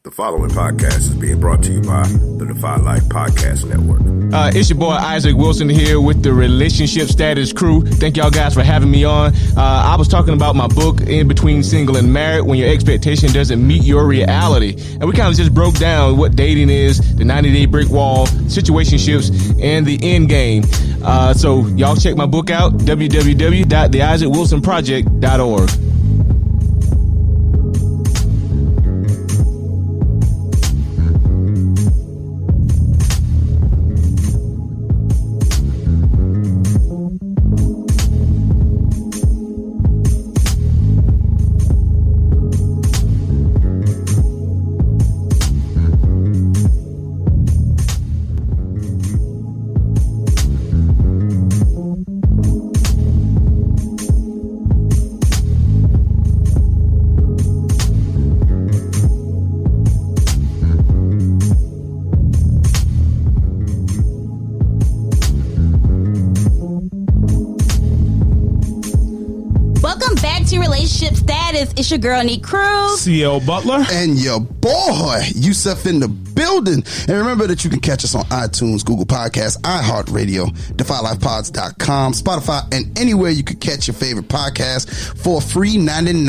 The following podcast is being brought to you by the Defy Life Podcast Network. It's your boy Isaac Wilson here with the Relationship Status crew. Thank y'all guys for having me on. I was talking about my book, In Between Single and Married, When Your Expectation Doesn't Meet Your Reality. And we kind of just broke down what dating is, the 90-day brick wall, situationships, and the end game. So y'all check my book out, www.theisaac.wilsonproject.org. It's your girl, Nique Cruz. CL Butler. And your boy, Yusuf in the building. And remember that you can catch us on iTunes, Google Podcasts, iHeartRadio, DefyLifePods.com, Spotify, and anywhere you could catch your favorite podcast for free 99.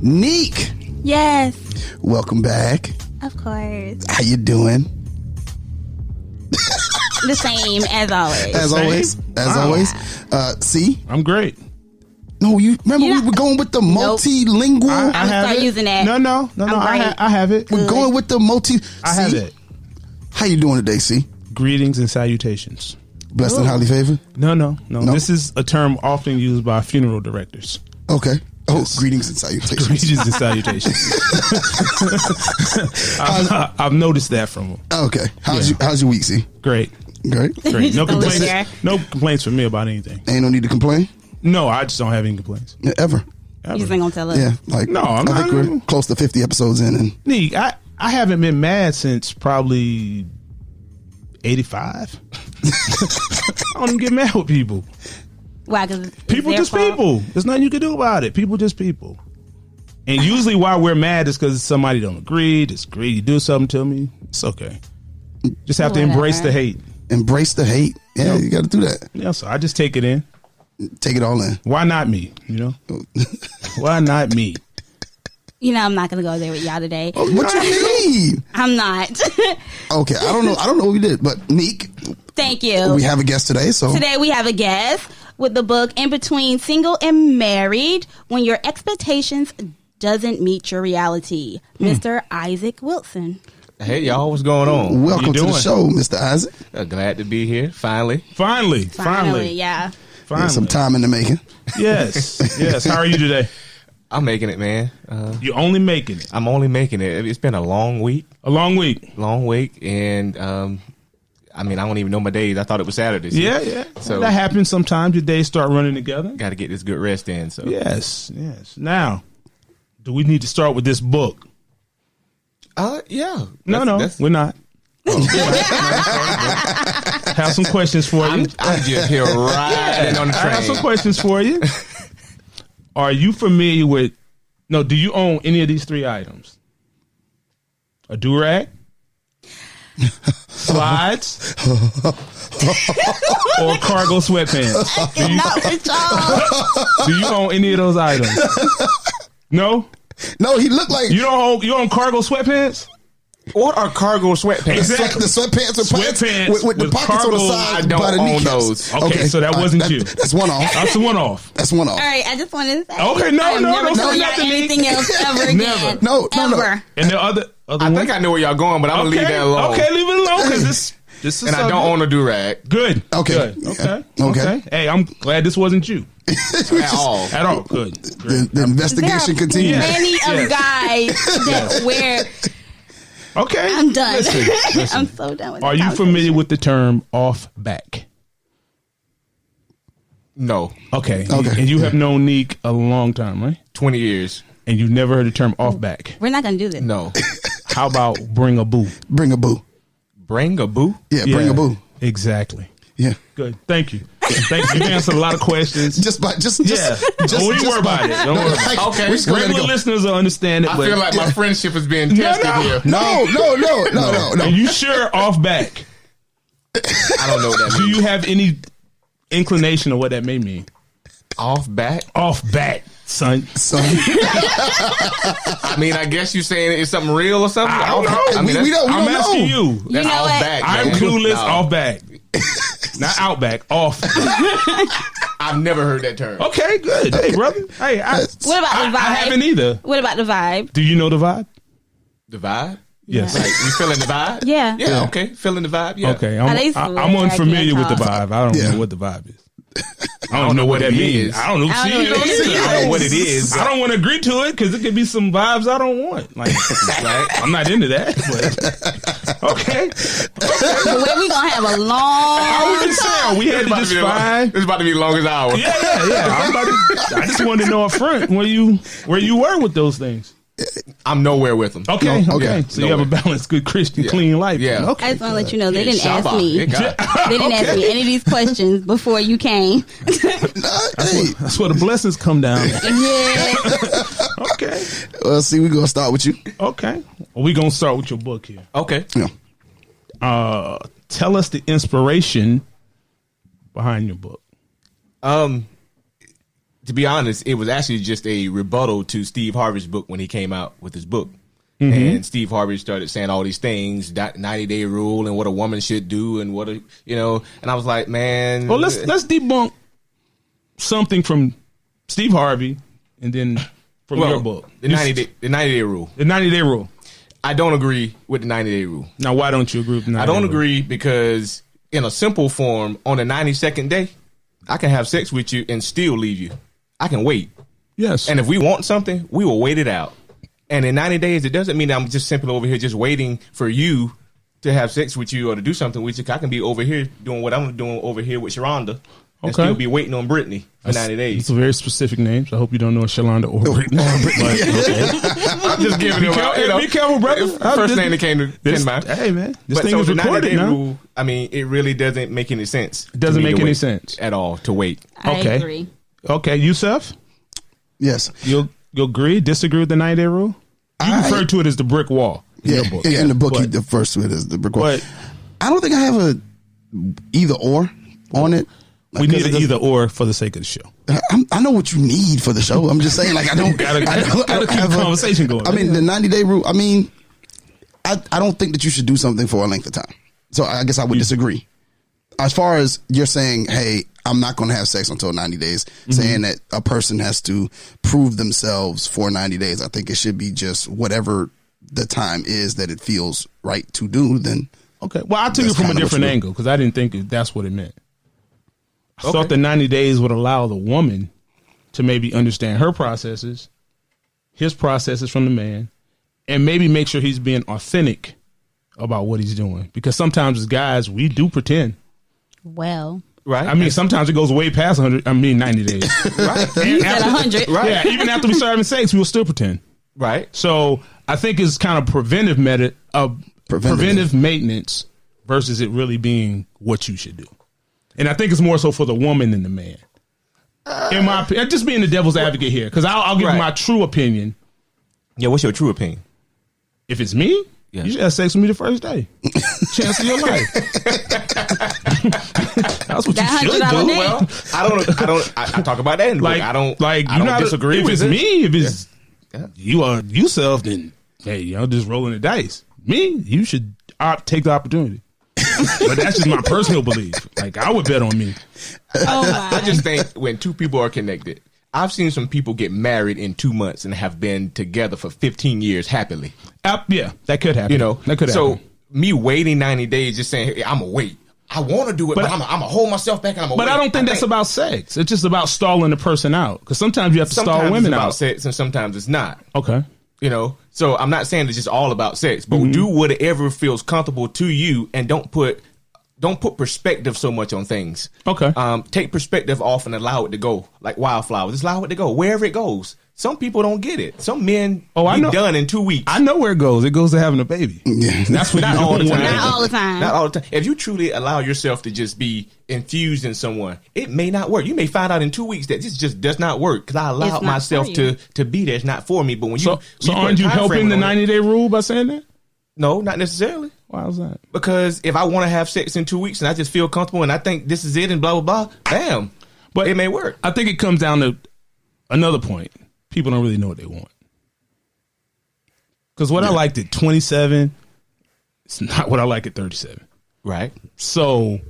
Nique. Yes. Welcome back. Of course. How you doing? The same as always. As always. See? I'm great. No, you remember we were going with the multilingual. I start using that. No. I have it. We're going with the I have it. How you doing today, C? Greetings and salutations. Blessed and highly favored? No. This is a term often used by funeral directors. Okay. Oh, yes. Greetings and salutations. Greetings and salutations. I've noticed that from them. Okay. How's your week, C? Great. No complaints. No complaints from me about anything. Ain't no need to complain? No, I just don't have any complaints. Yeah, ever. You just ain't gonna tell us. Yeah, I'm I think we're close to 50 episodes in. And Nique, I haven't been mad since probably 85. I don't even get mad with people. Why? Because people just people. There's nothing you can do about it. People just people. And usually why we're mad is because somebody don't agree, disagree, you do something to me. It's okay. Just have to embrace the hate. Embrace the hate. Yeah, you got to do that. Yeah, so I just take it in. Take it all in. Why not me? You know? Why not me? You know, I'm not going to go there with y'all today. Oh, what you mean? I'm not. Okay, I don't know what we did, but Nique. Thank you. We have a guest today. Today we have a guest with the book In Between Single and Married, When Your Expectations Doesn't Meet Your Reality, Mr. Isaac Wilson. Hey, y'all, what's going on? Welcome to the show, Mr. Isaac. Glad to be here, finally. Finally, yeah. Finally. Some time in the making. Yes. How are you today? I'm making it, man. You're only making it. I'm only making it. It's been a long week. Long week, and I don't even know my days. I thought it was Saturday. Yeah. So that happens sometimes. Your days start running together. Got to get this good rest in. So yes. Now, do we need to start with this book? Yeah. No, we're not. Have some questions for you. I'm just here riding on the train. I have some questions for you. Are you familiar with? No, do you own any of these three items? A do-rag, slides, or cargo sweatpants? Do you own any of those items? No. No, he looked like you own cargo sweatpants. What are cargo sweatpants? Exactly. The sweatpants are sweatpants with the pockets on the side. I don't own those. Okay, so that wasn't you. That's one off. That's one off. That's one off. All right, I just wanted to say. Okay, no, never say nothing. Anything else ever again. Never. No. And the other I think I know where y'all going, but I'm gonna leave that alone. Okay, leave it alone because this is. And I don't own a do-rag. Good. Okay. Good. Okay. Hey, I'm glad this wasn't you. At all. Good. The investigation continues. Many of guys that wear. Okay. I'm done. Listen. I'm so done with it. Are you familiar with the term off back? No. Okay. And you have known Nique a long time, right? 20 years. And you've never heard the term off back? We're not going to do this. No. How about bring a boo? Bring a boo. Bring a boo? Yeah, bring a boo. Exactly. Yeah. Good. Thank you. Thank you. You answered a lot of questions. Don't worry about it. Don't worry about it. Okay. Regular listeners will understand it. I feel like my friendship is being tested here. No. Are you sure off back? I don't know what that means. Do you have any inclination of what that may mean? Off back? Off back, son. I mean, I guess you're saying it's something real or something? I don't know. I mean, we don't I'm know. asking you. That's know off what? back. I'm man. clueless. No. Off back. Not out back. Off. I've never heard that term. Okay, good. Hey, brother. Hey, What about the vibe? I haven't either. What about the vibe? Do you know the vibe? The vibe? Yes. Like, you feeling the vibe? Yeah. Yeah, okay. Feeling the vibe, yeah. Okay, Are they I'm swear? unfamiliar I with the can't vibe. I don't know what the vibe is. I don't know what that it means. is. I don't know. I don't know what it is. I don't know what it is. I don't want to agree to it because it could be some vibes I don't want. Like, Right? I'm not into that. But okay. But we gonna have a long. I was just saying we had to just find. It's about to be the longest hour. Yeah. I just wanted to know up front where you were with those things. I'm nowhere with them. Okay. Yeah, So you have a balanced, good Christian, clean life. Yeah. Okay. I just want to let you know they didn't ask Shabbat. me. Yeah, God. They didn't ask me any of these questions before you came. That's where the blessings come down. Yeah. Okay. Well, see, we're gonna start with you. Okay. Well, we're gonna start with your book here. Okay. Yeah. Tell us the inspiration behind your book. To be honest, it was actually just a rebuttal to Steve Harvey's book when he came out with his book. And Steve Harvey started saying all these things, 90-day rule and what a woman should do and what and I was like, man. Well, let's debunk something from Steve Harvey and then from your book. The 90-day rule. The 90-day rule. I don't agree with the 90-day rule. Now, why don't you agree with the 90-day I don't rule? agree because in a simple form, on the 92nd day, I can have sex with you and still leave you. I can wait. Yes. And if we want something, we will wait it out. And in 90 days, it doesn't mean that I'm just simply over here just waiting for you to have sex with you or to do something with you. I can be over here doing what I'm doing over here with Sharonda and still be waiting on Brittany for 90 days. It's a very specific name, so I hope you don't know Shalonda or Brittany. I'm just giving it out. Be careful, brother. First name that came to mind. Hey, man. This But thing so is the recorded 90-day now. rule, I mean, it really doesn't make any sense. It doesn't to me make to any wait sense. at all to wait. I Okay. agree. Okay, Yusuf? Yes. You'll agree, disagree with the 90-day rule? You refer to it as the brick wall in your book. In the book, But- he refers to it as the brick wall. But I don't think I have a either or on it. we need an either or for the sake of the show. I know what you need for the show. I'm just saying, like, I don't. Gotta keep have the conversation going. I mean, the 90-day rule. I mean, I don't think that you should do something for a length of time. So I guess I would disagree. As far as you're saying, hey, I'm not going to have sex until 90 days, saying that a person has to prove themselves for 90 days. I think it should be just whatever the time is that it feels right to do. Then okay. Well, I took it That's from a kind of what different you- angle because I didn't think that's what it meant. I thought the 90 days would allow the woman to maybe understand her processes, his processes from the man, and maybe make sure he's being authentic about what he's doing. Because sometimes as guys, we do pretend. Well, Right? I mean, sometimes it goes way past 90 days. right? you said 100. Right. Yeah, even after we start having sex, we will still pretend. Right. So I think it's kind of preventive maintenance versus it really being what you should do. And I think it's more so for the woman than the man. In my opinion, just being the devil's advocate here, because I'll give you my true opinion. Yeah, what's your true opinion? If it's me, you should have sex with me the first day. Chance of your life. That's what That you should $100 do. name. Well, I talk about that in the book. I don't disagree if with it's it. me, if it's you are yourself, then hey, y'all just rolling the dice. Me, you should take the opportunity. But that's just my personal belief. Like, I would bet on me. Oh my. I just think when two people are connected, I've seen some people get married in 2 months and have been together for 15 years happily. Yeah, that could happen. That could happen. So me waiting 90 days, just saying, hey, I'm going to wait. I want to do it, but I'm going to hold myself back and I'm going to wait. But I don't think that's about sex. It's just about stalling the person out. Because sometimes you have to stall Sometimes women it's about out. sex and sometimes it's not. Okay. So I'm not saying it's just all about sex, but do whatever feels comfortable to you and don't put perspective so much on things. Okay. Take perspective off and allow it to go like wildflowers. Just allow it to go wherever it goes. some people don't get it. Some men I know. done in 2 weeks. I know where it goes. It goes to having a baby. Yeah. That's what Not all the time. Not all the time. Not all the time. If you truly allow yourself to just be infused in someone, it may not work. You may find out in 2 weeks that this just does not work because I allowed myself to be there. It's not for me. But when so aren't you helping the 90-day rule by saying that? No, not necessarily. Why is that? Because if I want to have sex in 2 weeks and I just feel comfortable and I think this is it and blah, blah, blah, bam. But it may work. I think it comes down to another point. People don't really know what they want. Because what I liked at 27, it's not what I like at 37. Right. So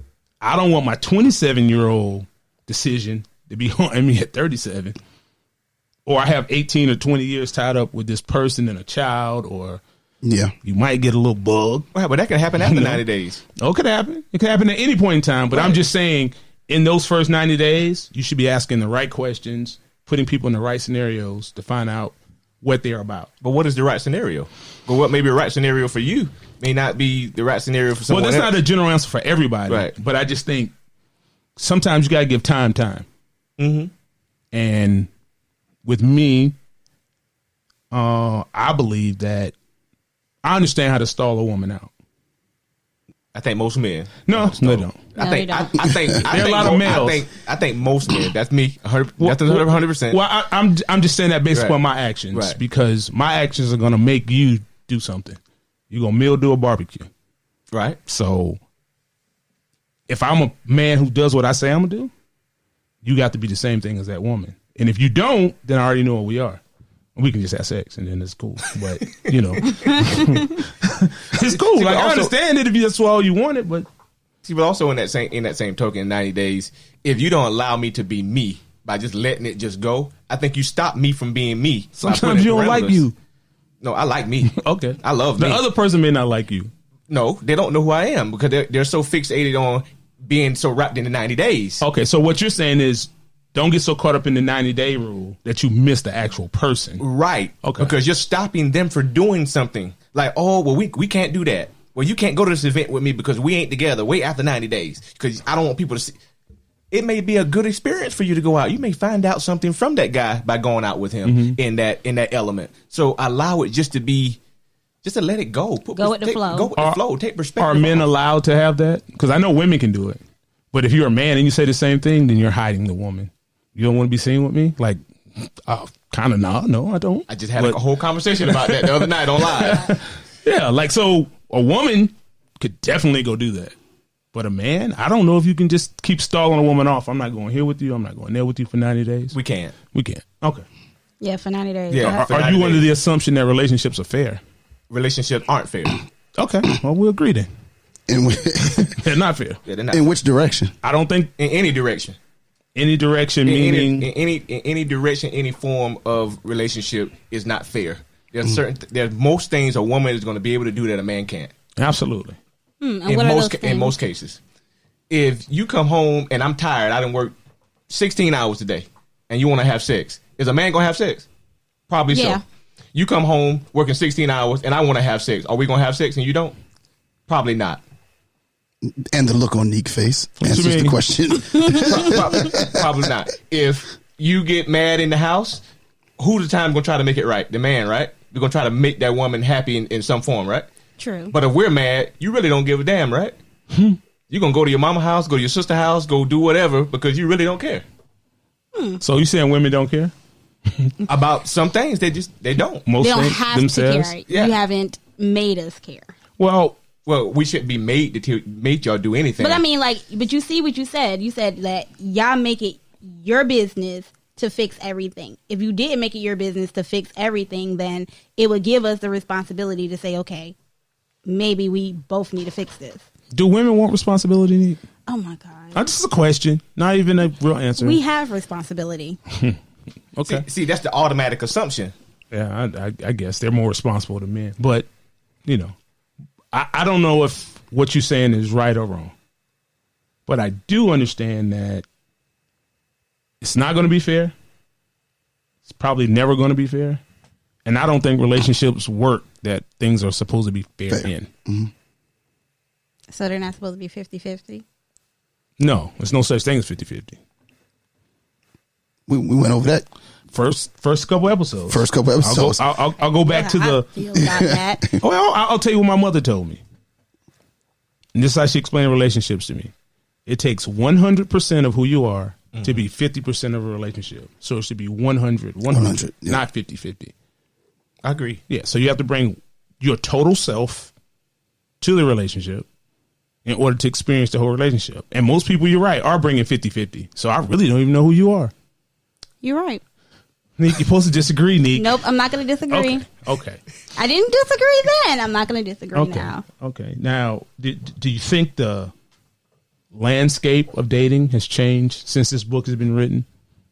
I don't want my 27-year-old decision to be haunting me at 37. Or I have 18 or 20 years tied up with this person and a child, or you might get a little bug. Right, but that can happen after 90 days. Oh, it could happen. It could happen at any point in time. But I'm just saying, in those first 90 days, you should be asking the right questions, putting people in the right scenarios to find out what they're about. But what is the right scenario? But what may be the right scenario for you may not be the right scenario for someone else. Well, that's not a general answer for everybody. Right. But I just think sometimes you got to give time. Mm-hmm. And with me, I believe that I understand how to stall a woman out. I think most men. No, they don't. I think they don't. I think There are a lot of males. I think most men. That's me. 100%. Well, I'm just saying that based Right. upon my actions, Right. because my actions are going to make you do something. You're going to mildew a barbecue. Right. So if I'm a man who does what I say I'm going to do, you got to be the same thing as that woman. And if you don't, then I already know what we are. We can just have sex and then it's cool. But, it's cool. See, Like, I also- understand it if that's all you wanted, but See, but also in that same token, in 90 days, if you don't allow me to be me by just letting it just go, I think you stop me from being me. by sometimes putting you don't like parameters. you. No, I like me. Okay. I love the me. other person may not like you. No, they don't know who I am because they're so fixated on being so wrapped in the 90 days. Okay, so what you're saying is don't get so caught up in the 90-day rule that you miss the actual person. Right. Okay. Because you're stopping them for doing something. Like, oh, well, we can't do that. Well, you can't go to this event with me because we ain't together. Wait after 90 days because I don't want people to see. It may be a good experience for you to go out. You may find out something from that guy by going out with him in that element. So allow it just to let it go. Go with the flow. Go with the flow. Take perspective. Are men off. allowed to have that? Because I know women can do it. But if you're a man and you say the same thing, then you're hiding the woman. You don't want to be seen with me? Like, kind of no, I don't. I just had a whole conversation about that the other night on live. Yeah, like, so a woman could definitely go do that. But a man, I don't know if you can just keep stalling a woman off. I'm not going here with you. I'm not going there with you for 90 days. We can't. We can't. Okay. Yeah, for 90 days. Yeah. Are you under the assumption that relationships are fair? Relationships aren't fair. Okay. Well, we'll agree then. They're not fair. Yeah, they're not In fair. which direction? I don't think In any direction. any direction, meaning in any direction, any form of relationship is not fair. There's most things a woman is going to be able to do that a man can't. absolutely. And what are those In things? most cases, if you come home and I'm tired, I didn't work 16 hours today, and you want to have sex, is a man gonna have sex? Probably Yeah. so. You come home working 16 hours, and I want to have sex. Are we gonna have sex and you don't? Probably not. And the look on Nique's face answers mean? the question. Probably not. If you get mad in the house, who's the time gonna try to make it right? The man, right? You're gonna try to make that woman happy in some form, right? True. But if we're mad, you really don't give a damn, right? You're gonna go to your mama's house, go to your sister's house, go do whatever because you really don't care So you saying women don't care? about some things. They don't. Most they don't things have themselves? to care. Yeah. You haven't made us care. Well, Well, we shouldn't be made to make y'all do anything. But I mean, but you see what you said. You said that y'all make it your business to fix everything. If you didn't make it your business to fix everything, then it would give us the responsibility to say, okay, maybe we both need to fix this. do women want responsibility, Nique? Oh my God. This is a question, not even a real answer. We have responsibility. Okay. see, that's the automatic assumption. Yeah, I guess they're more responsible than men. But, I don't know if what you're saying is right or wrong. But I do understand that it's not going to be fair. It's probably never going to be fair. And I don't think relationships work that things are supposed to be fair in. Mm-hmm. So they're not supposed to be 50-50? No, there's no such thing as 50-50. We went over that. First couple episodes. I'll go back to I feel about that. I'll tell you what my mother told me. And this is how she explained relationships to me. It takes 100% of who you are to be 50% of a relationship. So it should be 100, yeah. not 50-50. I agree. Yeah, so you have to bring your total self to the relationship in order to experience the whole relationship. And most people, you're right, are bringing 50-50. So I really don't even know who you are. You're right. Nique, you're supposed to disagree, Nique. Nope, I'm not going to disagree. Okay. I didn't disagree then. I'm not going to disagree now. Okay. Now, do you think the landscape of dating has changed since this book has been written?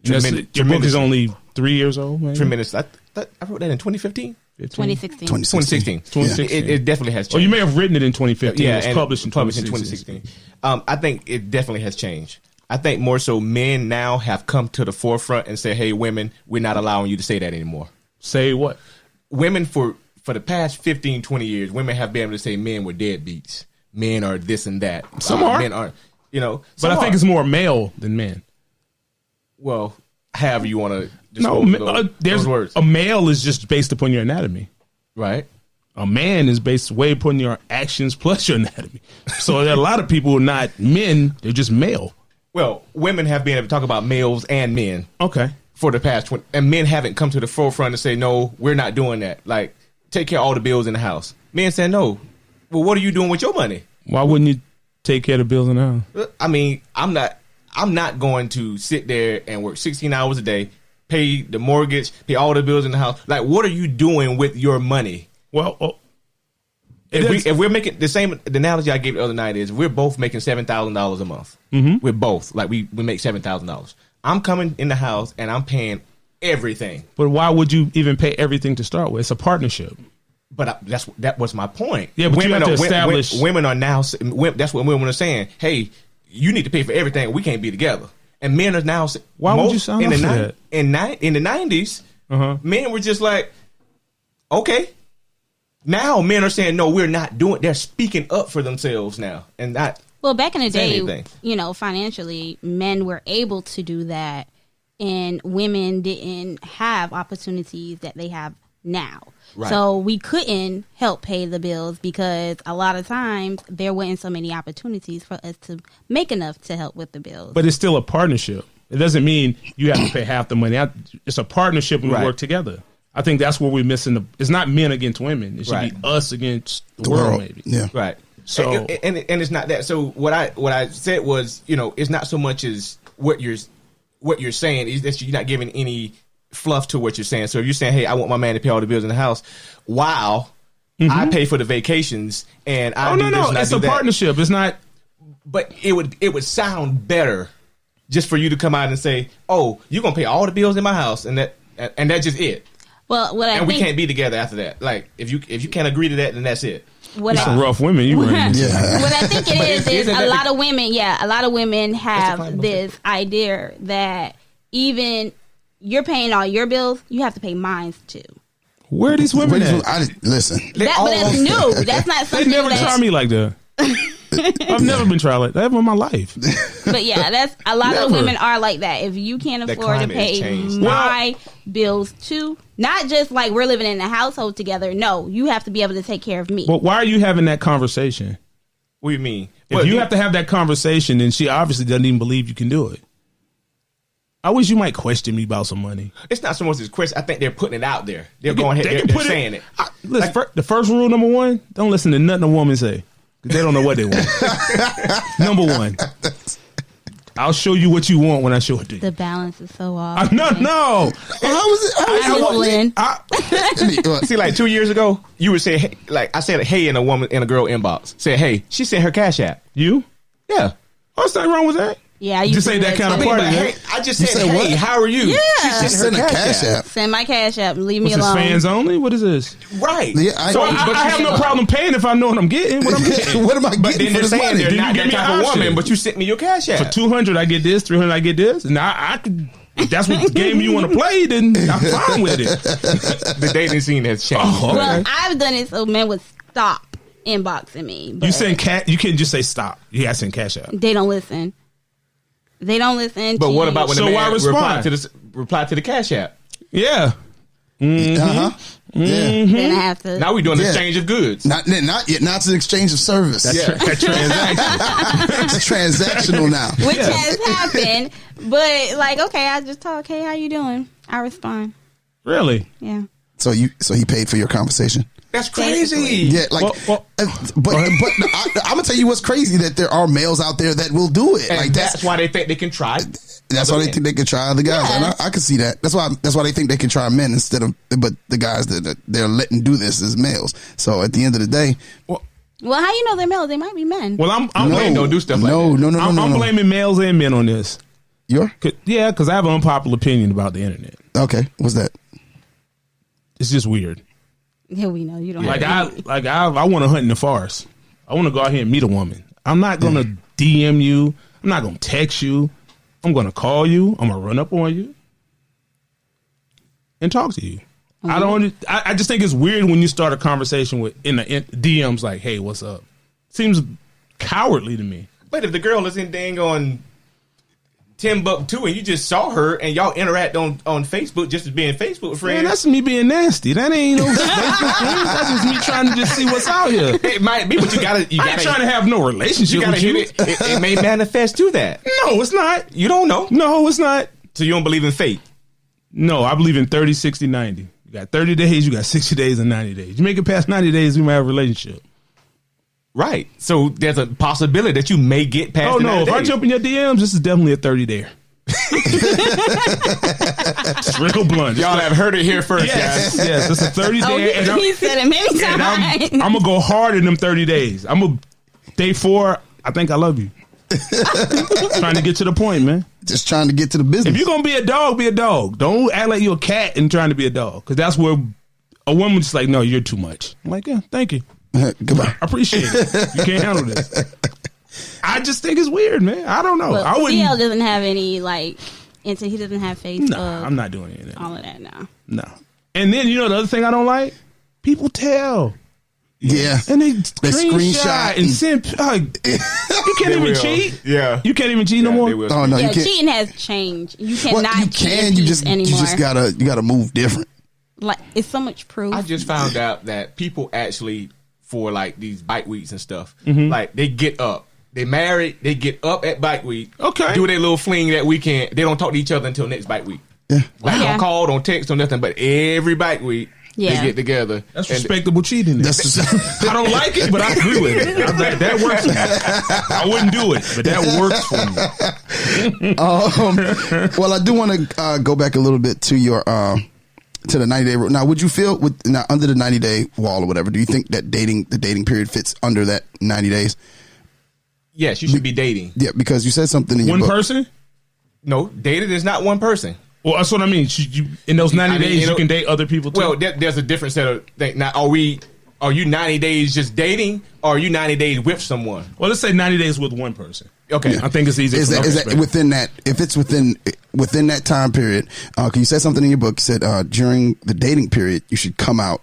Your book is only 3 years old, maybe? Tremendous. I wrote that in 2015? 2016. It definitely has changed. Oh, you may have written it in 2015. Yeah, it was published in 2016. I think it definitely has changed. I think more so men now have come to the forefront and say, hey, women, we're not allowing you to say that anymore. Say what? Women, for the past 15, 20 years, women have been able to say men were deadbeats. Men are this and that. Some are. Men aren't. But I think it's more male than men. Well, however you want to dispose those words. A male is just based upon your anatomy. Right. A man is based way upon your actions plus your anatomy. So there are a lot of people who are not men, they're just male. Well, women have been able to talk about males and men. Okay. For the past 20, and men haven't come to the forefront and say, no, we're not doing that. Like, take care of all the bills in the house. Men say, no. Well, what are you doing with your money? Why wouldn't you take care of the bills in the house? I mean, I'm not going to sit there and work 16 hours a day, pay the mortgage, pay all the bills in the house. Like, what are you doing with your money? Well, if we're making the analogy I gave the other night is we're both making $7,000 a month. Mm-hmm. We're both like we make $7,000. I'm coming in the house and I'm paying everything. But why would you even pay everything to start with? It's a partnership. But that was my point. Yeah, but you have to establish. Women are now. That's what women are saying. Hey, you need to pay for everything. We can't be together. And men are now. Why would you sound like that? In the 90s, men were just like, okay. Now men are saying, no, we're not doing. They're speaking up for themselves now, and not. Well, back in the day, financially, men were able to do that, and women didn't have opportunities that they have now. Right. So we couldn't help pay the bills because a lot of times there weren't so many opportunities for us to make enough to help with the bills. But it's still a partnership. It doesn't mean you have to pay half the money. It's a partnership and we work together. I think that's where we're missing. It's not men against women. It should be us against the world, maybe. Yeah. Right. So and it's not that. So what I said was, it's not so much as what you're saying is that you're not giving any fluff to what you're saying. So if you're saying, hey, I want my man to pay all the bills in the house, while I pay for the vacations and I do this and I do that. It's a partnership. It's not. But it would sound better just for you to come out and say, oh, you're gonna pay all the bills in my house and that's just it. Well, we can't be together after that. Like if you can't agree to that, then that's it. Some rough women you bring. Yeah. What I think it is a lot of women. Yeah, a lot of women have this idea that even you're paying all your bills, you have to pay mine too. Where are these women at? Listen, but that's new. That's not something. They never try me like that. I've never been tried like that in my life. But yeah, that's a lot of women are like that. If you can't afford to pay my bills too, not just like we're living in a household together. No, you have to be able to take care of me. But why are you having that conversation? What do you mean? If you have to have that conversation, then she obviously doesn't even believe you can do it. I wish you might question me about some money. It's not so much as question. I think they're putting it out there. They're going ahead. They're saying it. Listen, the first rule, number one, don't listen to nothing a woman say. Because they don't know what they want. Number one. I'll show you what you want when I show it to you. The balance is so off. No. How was it? See, like 2 years ago, you would say, hey, like I said, hey in a girl inbox. Say, hey, she sent her Cash App. You? Yeah. What's that wrong with that? Yeah, you just say that kind of party. Hey, I just said, hey, what? How are you? Yeah, she sent her Cash App. Send my Cash App and leave me alone. This fans only? What is this? Right. Yeah, I have no problem paying if I know what I'm getting. What I'm getting. What am I getting? But then they're saying they're not that type of woman. But you sent me your Cash App for $200. I get this. $300. I get this. And I could. If that's what game you want to play, then I'm fine with it. The dating scene has changed. Oh, okay. Well, I've done it so men would stop inboxing me. You send you can't just say stop. You gotta send Cash App. They don't listen. They don't listen. But what about when the man reply to the Cash App? Yeah. Yeah. Then I have to. Now we're doing exchange of goods. Not yet. Not it's an exchange of service. That's transaction. It's transactional now. Which has happened. But like, okay, I just talk, hey, how you doing? I respond. Really? Yeah. So he paid for your conversation. That's crazy. Yeah, like, but I'm gonna tell you what's crazy, that there are males out there that will do it. And like that's why they think they can try. That's why they think they can try other guys, and I can see that. That's why they think they can try men instead of, but the guys that they're letting do this is males. So at the end of the day, well, how you know they're males? They might be men. Well, I'm don't do stuff like that. No. I'm blaming males and men on this. Because I have an unpopular opinion about the internet. Okay, what's that? It's just weird. Yeah, we know you don't. I want to hunt in the forest. I want to go out here and meet a woman. I'm not gonna DM you. I'm not gonna text you. I'm gonna call you. I'm gonna run up on you and talk to you. I just think it's weird when you start a conversation with in the DMs like, "Hey, what's up?" Seems cowardly to me. But if the girl is in dang on Timbuktu and you just saw her and y'all interact on Facebook just as being Facebook friends. Man, that's me being nasty. That ain't no Facebook friends. That's just me trying to just see what's out here. It might be, but you gotta I ain't trying to have no relationship with you. It may manifest to that. No, it's not. You don't know. No, it's not. So you don't believe in fate? No, I believe in 30, 60, 90. You got 30 days, you got 60 days, and 90 days. You make it past 90 days, we might have a relationship. Right. So there's a possibility that you may get past. Oh the no! 90 If days. I jump in your DMs, this is definitely a 30 day. It's real blunt. Y'all have heard it here first, guys. Yes, it's a 30 day. Oh, he said it many times. I'm gonna go hard in them 30 days. I'm gonna day 4. I think I love you. Trying to get to the point, man. Just trying to get to the business. If you're gonna be a dog, be a dog. Don't act like you're a cat and trying to be a dog, because that's where a woman's just like, no, you're too much. I'm like, yeah, thank you. Goodbye. I appreciate it. You can't handle this. I just think it's weird, man. I don't know. But I wouldn't. CL doesn't have any he doesn't have Facebook. Nah, I'm not doing any of that. All of that now. No. And then the other thing I don't like, people tell. Yeah. And they screenshot and send. You can't even cheat. Yeah. You can't even cheat no more. Oh no, Yeah, you can't. cheating has changed. You cannot. You can. You just anymore. gotta move different. Like, it's so much proof. I just found out that people actually, for like these bike weeks and stuff, like they get up. They married, they get up at bike week. Okay. Do their little fling that weekend. They don't talk to each other until next bike week. Yeah. Like, don't call, don't text, or nothing, but every bike week, they get together. That's respectable cheating. I don't like it, but I agree with it. That works for me. I wouldn't do it, but that works for me. Well, I do want to go back a little bit to your to the 90-day rule. Now, would you feel under the 90-day wall or whatever? Do you think that the dating period fits under that 90 days? Yes, you should be dating. Yeah, because you said something in your book. One person? No, dating is not one person. Well, that's what I mean. In those 90 days, you can date other people too. Well, there's a different set of things. Now, are you 90 days just dating, or are you 90 days with someone? Well, let's say 90 days with one person. Okay. I think it's easy. Is that within that? If it's within that time period, because you said something in your book. You said during the dating period, you should come out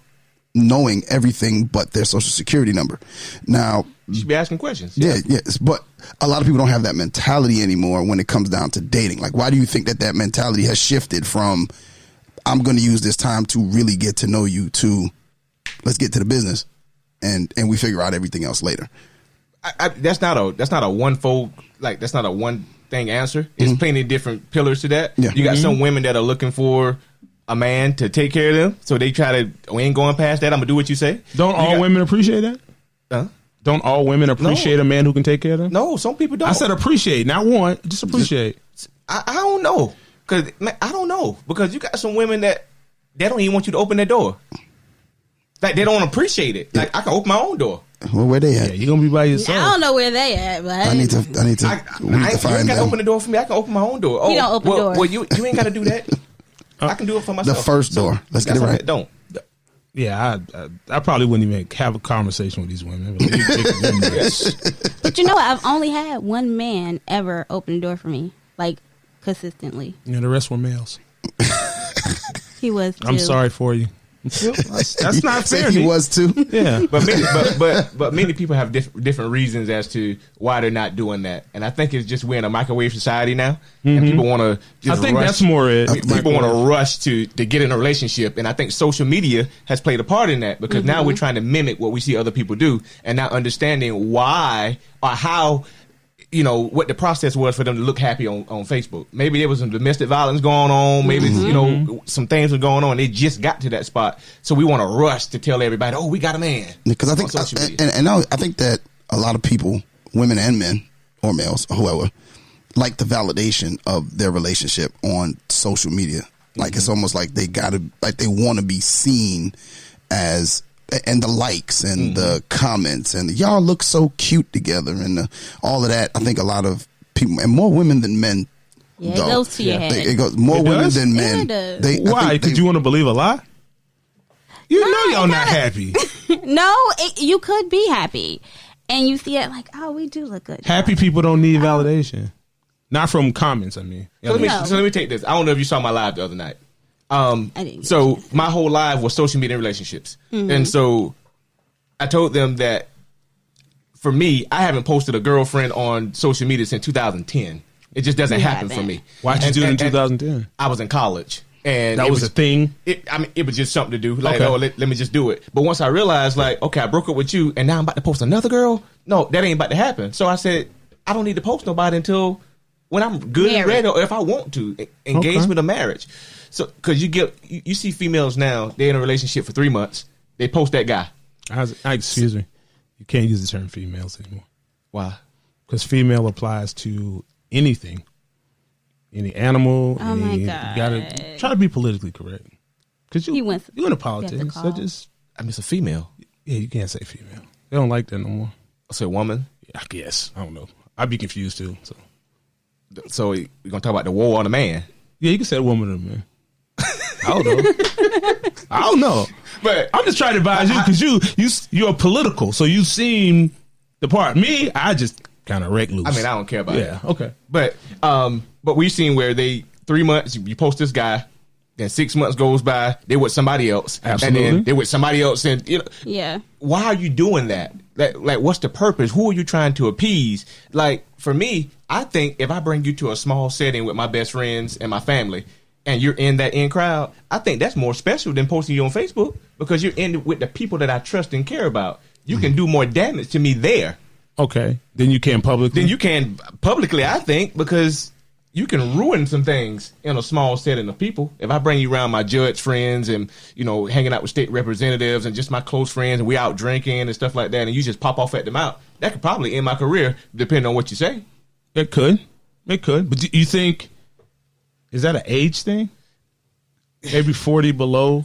knowing everything but their social security number. Now, you should be asking questions. Yes, but a lot of people don't have that mentality anymore when it comes down to dating. Like, why do you think that mentality has shifted from I'm going to use this time to really get to know you to let's get to the business and we figure out everything else later? That's not a one thing answer. There's plenty of different pillars to that. Yeah. You got some women that are looking for a man to take care of them, so they try to. We ain't going past that. I'm gonna do what you say. Don't all women appreciate that? Huh? Don't all women appreciate a man who can take care of them? No, some people don't. I said appreciate, not want. Just appreciate. I don't know, because I don't know, because you got some women that they don't even want you to open their door. Like, they don't appreciate it. Like, I can open my own door. Well, where they at? Yeah, you're gonna be by yourself. I don't know where they at, but I need to you ain't got to open the door for me. I can open my own door. You don't open doors. Well, you ain't got to do that. I can do it for myself. The first door. Let's get it right. Don't. Yeah, I probably wouldn't even have a conversation with these women. But you know what? I've only had one man ever open the door for me, like, consistently. The rest were males. He was too. I'm sorry for you. That's not fair. He was too. Yeah, but many people have different reasons as to why they're not doing that, and I think it's just we're in a microwave society now, and people want to. I think that's more it. People want to rush to get in a relationship, and I think social media has played a part in that because now we're trying to mimic what we see other people do, and not understanding why or how. What the process was for them to look happy on Facebook. Maybe there was some domestic violence going on. Maybe, some things were going on. They just got to that spot. So we want to rush to tell everybody, oh, we got a man. Because I think, I think that a lot of people, women and men or males or whoever, like the validation of their relationship on social media. Like it's almost like they want to be seen as, and the likes and the comments and y'all look so cute together and all of that. I think a lot of people, and more women than men. Yeah, it goes to your head. It goes more women than men. Why? Because you want to believe a lie? You know y'all not happy. No, you could be happy. And you see it like, oh, we do look good. Happy people don't need validation. Not from comments, I mean. So let me take this. I don't know if you saw my live the other night. So my whole life was social media and relationships. And so I told them that for me, I haven't posted a girlfriend on social media since 2010. It just doesn't happen for me. Why'd you do it in 2010? I was in college. And that was a thing? It was just something to do. Like, let me just do it. But once I realized, like, okay, I broke up with you and now I'm about to post another girl. No, that ain't about to happen. So I said, I don't need to post nobody until when I'm good and ready, or if I want to engage with a marriage. So, because you see females now, they're in a relationship for 3 months. They post that guy. Excuse me. You can't use the term females anymore. Why? Because female applies to anything. Any animal. Oh, my God. You got to try to be politically correct. Because you're into politics. So it's a female. Yeah, you can't say female. They don't like that no more. I'll say woman? Yeah, I guess. I don't know. I'd be confused too. So we're going to talk about the war on the man. Yeah, you can say a woman or man. I don't know. But I'm just trying to advise you because you're political, so you seem the part. Me, I just kind of wreck loose. I mean, I don't care about it. Yeah, okay. But we've seen where 3 months you post this guy, then 6 months goes by, they with somebody else, absolutely, and then they with somebody else, and why are you doing that? Like, what's the purpose? Who are you trying to appease? Like, for me, I think if I bring you to a small setting with my best friends and my family, and you're in that in crowd, I think that's more special than posting you on Facebook because you're in with the people that I trust and care about. You can do more damage to me there. Okay. Then you can publicly? I think, because you can ruin some things in a small setting of people. If I bring you around my judge friends and, hanging out with state representatives and just my close friends and we out drinking and stuff like that, and you just pop off at them out, that could probably end my career depending on what you say. It could. But do you think... Is that an age thing? Maybe 40 below?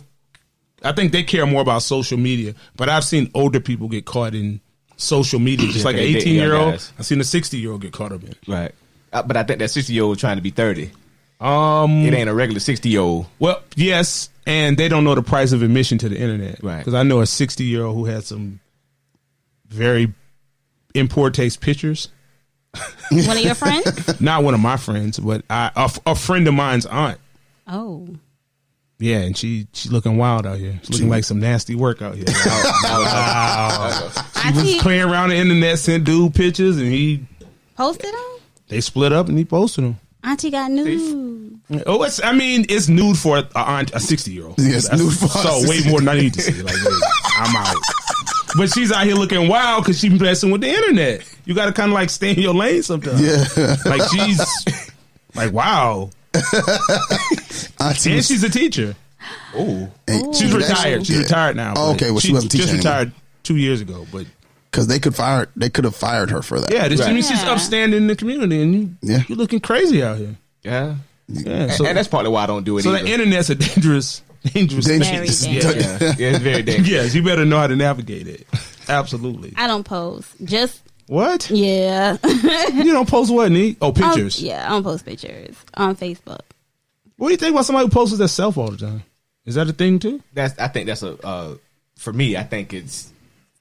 I think they care more about social media. But I've seen older people get caught in social media. Just like an 18-year-old. I've seen a 60-year-old get caught up in it. Right. But I think that 60-year-old trying to be 30. It ain't a regular 60-year-old. Well, yes. And they don't know the price of admission to the internet. Right. Because I know a 60-year-old who had some very in poor taste pictures. One of your friends? Not one of my friends, but a friend of mine's aunt. Oh. Yeah, and she's looking wild out here. She's looking like some nasty work out here. Wow. She was playing around the internet, sent dude pictures, and he... Posted them? They split up, and he posted them. Auntie got nude. Oh, it's nude for a 60-year-old. Yes, nude for so way more than I need to see. Like, I'm out. But she's out here looking wild because she's messing with the internet. You got to kind of like stay in your lane sometimes. Yeah. Like she's like, wow. And she's a teacher. Oh. She's retired. She's retired now. Oh, okay. Well, she wasn't teaching just retired 2 years ago. But because they could have fired her for that. Yeah. I mean, she's upstanding in the community and you're looking crazy out here. Yeah. So, and that's partly why I don't do it either. So the internet's a dangerous Very dangerous. Yeah, it's very dangerous. Yes, you better know how to navigate it. Absolutely. I don't post. Just what? Yeah. You don't post what, Nique? Oh, pictures. I don't post pictures on Facebook. What do you think about somebody who posts themselves all the time? Is that a thing too? I think that's for me. I think it's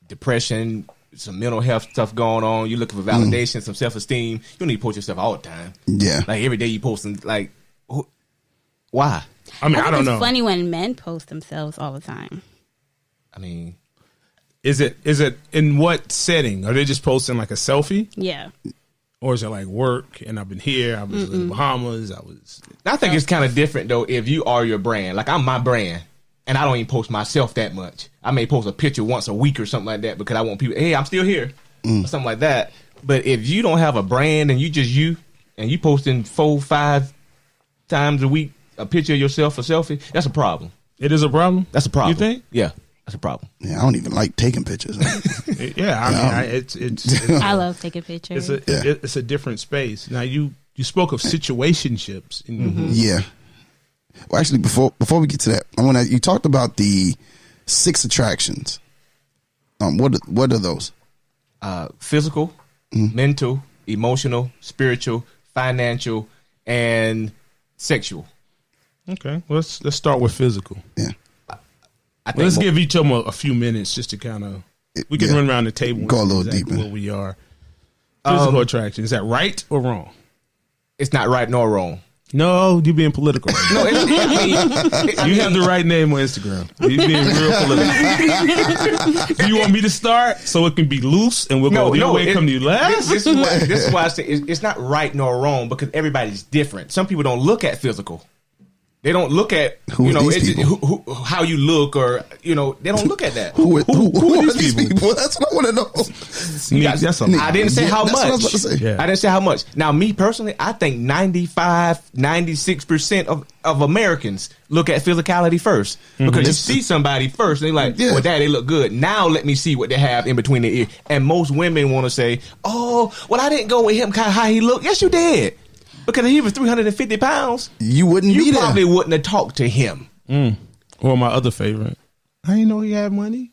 depression, some mental health stuff going on. You're looking for validation, some self-esteem. You don't need to post yourself all the time. Yeah, like every day you posting. Like, why? I mean, I don't know. It's funny when men post themselves all the time. I mean, is it in what setting? Are they just posting like a selfie? Yeah. Or is it like work and I've been here, I was in the Bahamas, I think it's kind of different though if you are your brand. Like I'm my brand and I don't even post myself that much. I may post a picture once a week or something like that because I want people, hey, I'm still here or something like that. But if you don't have a brand and you just you and you posting 4-5 times a week a picture of yourself, a selfie, that's a problem. It is a problem? That's a problem. You think? Yeah, that's a problem. Yeah, I don't even like taking pictures. Yeah, I mean, it's I love taking pictures. it's a different space. Now you spoke of situationships. Yeah. Well, actually, before we get to that, you talked about the 6 attractions. What are those? Physical, mental, emotional, spiritual, financial, and sexual. Okay, let's start with physical. Yeah. Let's give each of them a few minutes just to kind of we can run around the table and go a little exactly deeper where we are. Physical attraction, is that right or wrong? It's not right nor wrong. No, you're being political. Right now. No, You have the right name on Instagram. You're being real political. Do you want me to start so it can be loose and we'll go the other way and come to you last? This is why I say it's not right nor wrong because everybody's different. Some people don't look at physical. They don't look at how you look or they don't look at that. Who are these people? That's what I want to know. I didn't say how much. What I was about to say. Yeah. I didn't say how much. Now, me personally, I think 96% of Americans look at physicality first because you see somebody first and they're like, well, Dad, they look good. Now let me see what they have in between their ears. And most women want to say, oh, well, I didn't go with him how he looked. Yes, you did. Because if he was 350 pounds, you wouldn't be there. You probably wouldn't have talked to him. Or my other favorite, I didn't know he had money.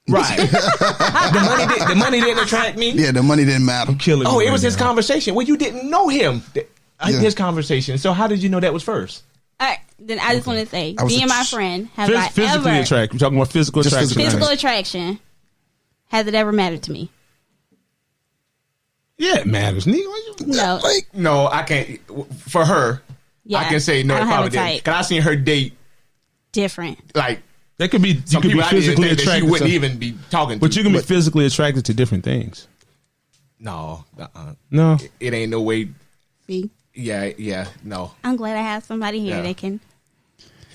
Right. the money didn't attract me. Yeah, the money didn't matter. I'm killing. Oh, it was his conversation. Well, you didn't know him. His conversation. So how did you know that was first? All right, then I just want to say, being my friend, has I physically ever attracted? We're talking about physical attraction. Physical attraction. Has it ever mattered to me? Yeah, it matters. No. No, I can't. For her, I can say no. I It don't have probably a didn't. type. Because I seen her date Different. like That could be. You some could be people I didn't physically think that she attracted, wouldn't to, even be talking to. but you can be physically attracted to different things. No, No, it ain't no way. See? Yeah, no. I'm glad I have somebody here Yeah. that can.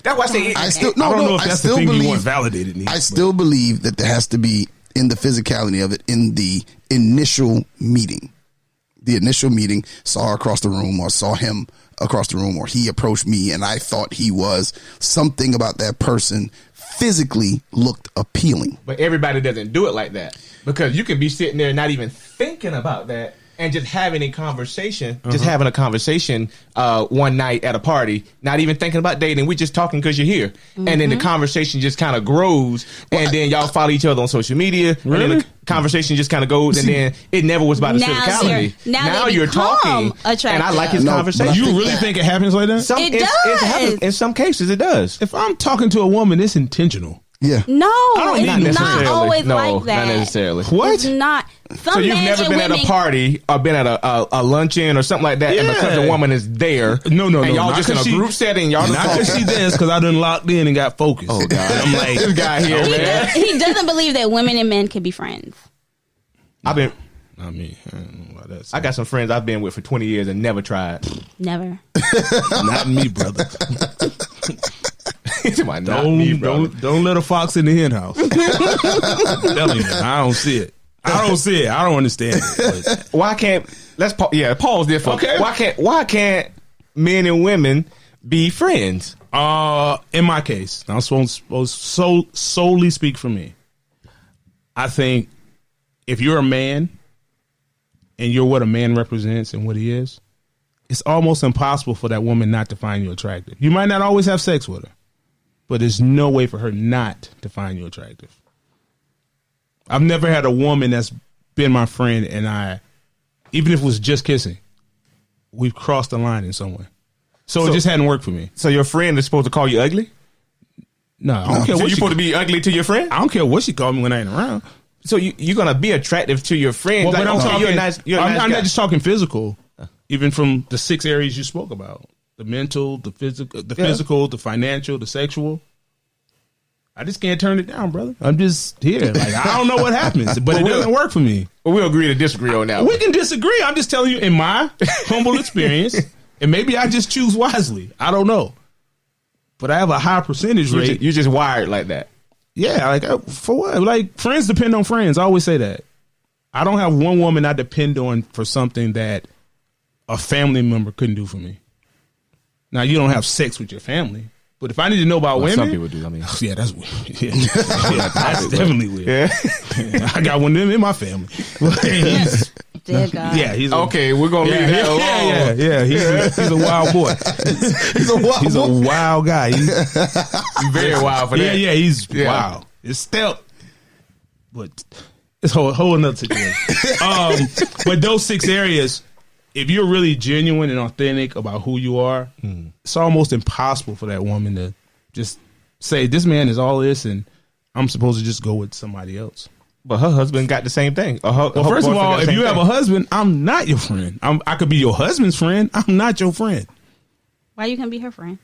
That's why I say I I don't know if that's the thing you want validated. I still believe that there has to be in the physicality of it in the initial meeting. The initial meeting, saw her across the room or saw him across the room or he approached me and I thought he was something about that person physically looked appealing. But everybody doesn't do it like that because you can be sitting there not even thinking about that and just having a conversation, one night at a party, not even thinking about dating. We're just talking because you're here. And then the conversation just kind of grows and then y'all follow each other on social media. Really? And then the conversation just kind of goes and then it never was about the physicality. Now you're talking attractive. and I like his conversation. You really think it happens like that? It does. In some cases, it does. If I'm talking to a woman, it's intentional. Yeah. No, Not it's not necessarily. always No, like that. not necessarily. What? It's not. So you've never been at a party or been at a luncheon or something like that, and because the woman is there, No, and y'all just in a group setting, y'all Not because she danced, because I done locked in and got focused. Oh God, I'm like, this guy here, man. He doesn't believe that women and men can be friends. I don't I don't know about that. I got some friends I've been with for 20 years and never tried. Never. Not me, brother. Don't let a fox in the hen house. I'm telling you, I don't see it. I don't understand it. Why can't pause there for Okay. Why can't men and women be friends? In my case, I'm supposed to solely speak for me. I think if you're a man and you're what a man represents and what he is, it's almost impossible for that woman not to find you attractive. You might not always have sex with her, but there's no way for her not to find you attractive. I've never had a woman that's been my friend and even if it was just kissing, we've crossed the line in some way. So it just hadn't worked for me. So your friend is supposed to call you ugly? No, I don't care So what you're supposed to be ugly to your friend? I don't care what she called me when I ain't around. So you're gonna be attractive to your friends? Well, like, but I'm talking. You're a nice I'm guy. not just talking physical. Even from the 6 areas you spoke about, the mental, the physical, the financial, the sexual. I just can't turn it down, brother. I'm just here. Like, I don't know what happens, but it doesn't work for me. But we'll agree to disagree on that. We can disagree. I'm just telling you, in my humble experience, and maybe I just choose wisely. I don't know. But I have a high percentage rate. You're just wired like that. Yeah, like, for what? Like, friends depend on friends. I always say that. I don't have one woman I depend on for something that a family member couldn't do for me. Now, you don't have sex with your family. But if I need to know about women, some people do. I mean, yeah, that's weird. Yeah, that's definitely weird. Yeah. I got one of them in my family. Dear God. Yeah, he's okay. We're gonna leave that alone. Yeah. He's a wild boy. He's a wild guy. He's very wild for that. Yeah, he's wild. It's stealth, but it's a whole another situation. But those 6 areas, if you're really genuine and authentic about who you are, it's almost impossible for that woman to just say, this man is all this and I'm supposed to just go with somebody else. But her husband got the same thing. Well, first of all, if you have a husband, I'm not your friend. I could be your husband's friend. I'm not your friend. Why you can't be her friend?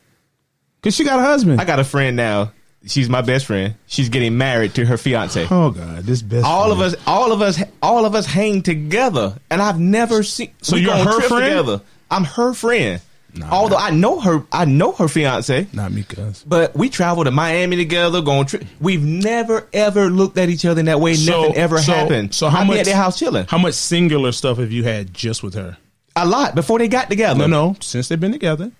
Because she got a husband. I got a friend now. She's my best friend. She's getting married to her fiance. Oh God, this best. All of us hang together, and I've never seen. So you're her friend? Together. I'm her friend. Nah, although I know her fiance. Not me, cuz. But we travel to Miami together, go on trip. We've never ever looked at each other in that way. Nothing ever happened. So how much at their house chilling? How much singular stuff have you had just with her? A lot before they got together. No, since they've been together.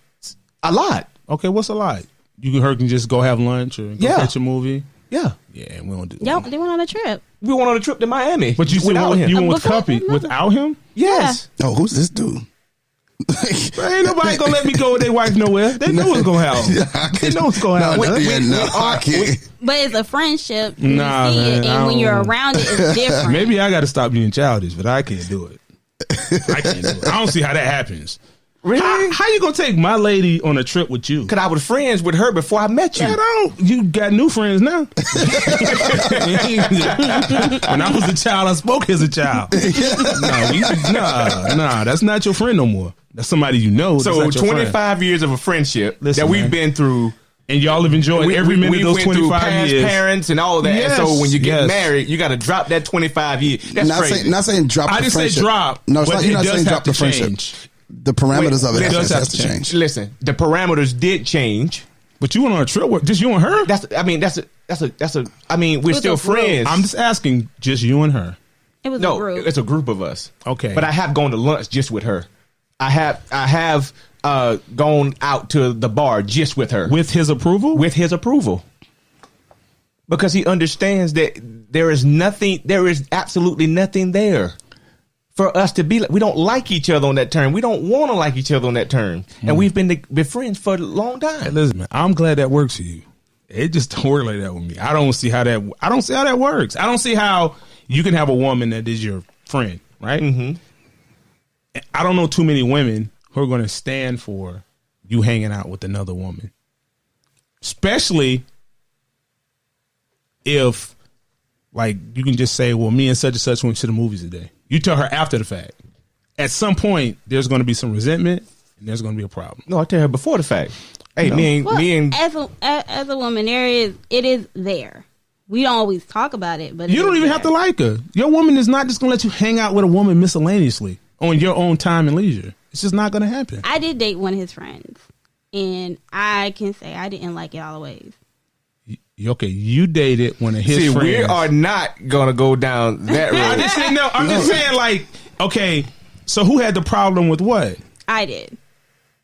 A lot. Okay, what's a lot? You and her can just go have lunch or go catch a movie. Yeah, we don't do. Yo, they went on a trip. We went on a trip to Miami. But you without him. You went with Cuppy without him? Yes. Yeah. Oh, who's this dude? Ain't nobody gonna let me go with their wife nowhere. They know what's gonna happen. They know what's gonna happen. But it's a friendship. You nah, see man, it, and when you're around it, it's different. Maybe I got to stop being childish, but I can't do it. I don't see how that happens. Really? How you gonna take my lady on a trip with you? Because I was friends with her before I met you. You got new friends now. When I was a child, I spoke as a child. Nah, that's not your friend no more. That's somebody you know. So 25 years of a friendship that we've been through. And y'all have enjoyed every minute of those 25 years. Parents and all that. Yes, and so when you get married, you got to drop that 25 years. That's crazy. Not saying drop the friendship. I didn't say drop. No, you're not saying drop the friendship. Change. The parameters of it has to change. Listen, the parameters did change. But you went on a trip with just you and her? We're still friends. I'm just asking, just you and her. It was a group. It's a group of us. Okay. But I have gone to lunch just with her. I have gone out to the bar just with her. With his approval? With his approval. Because he understands that there is absolutely nothing there for us to be like. We don't like each other on that term. We don't want to like each other on that term. And we've been friends for a long time. Hey, listen, man, I'm glad that works for you. It just don't work like that with me. I don't see how that works. I don't see how you can have a woman that is your friend, right? Mm-hmm. I don't know too many women who are going to stand for you hanging out with another woman. Especially if, like, you can just say, well, me and such went to the movies today. You tell her after the fact. At some point, there's going to be some resentment and there's going to be a problem. No, I tell her before the fact. Hey, no. me and as a woman, it is there. We don't always talk about it, but you don't even have to like her. Your woman is not just going to let you hang out with a woman miscellaneously on your own time and leisure. It's just not going to happen. I did date one of his friends, and I can say I didn't like it all the ways. Okay, you dated one of his friends. We are not going to go down that road. I'm just saying, like, okay, so who had the problem with what? I did.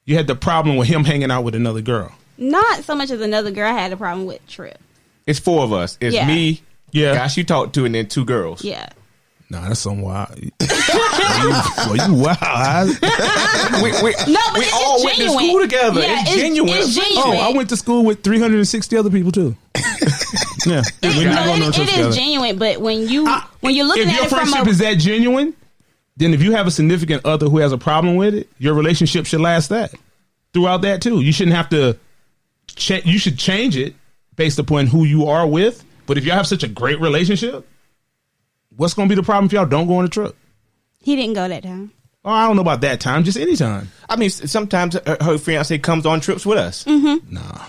You had the problem with him hanging out with another girl? Not so much as another girl. I had a problem with Trip. It's 4 of us. It's me, guys you talked to, and then 2 girls. Yeah. Nah, that's some wild. You wild. We all went to school together. Yeah, it's genuine. It's genuine. Oh, I went to school with 360 other people too. Yeah, it is genuine. But when you're looking at it from if your friendship is that genuine, then if you have a significant other who has a problem with it, your relationship should last throughout that too. You shouldn't have to. You should change it based upon who you are with. But if y'all have such a great relationship, what's going to be the problem if y'all don't go on a trip? He didn't go that time. Oh, I don't know about that time. Just anytime. I mean, sometimes her fiance comes on trips with us. Mm-hmm. Nah.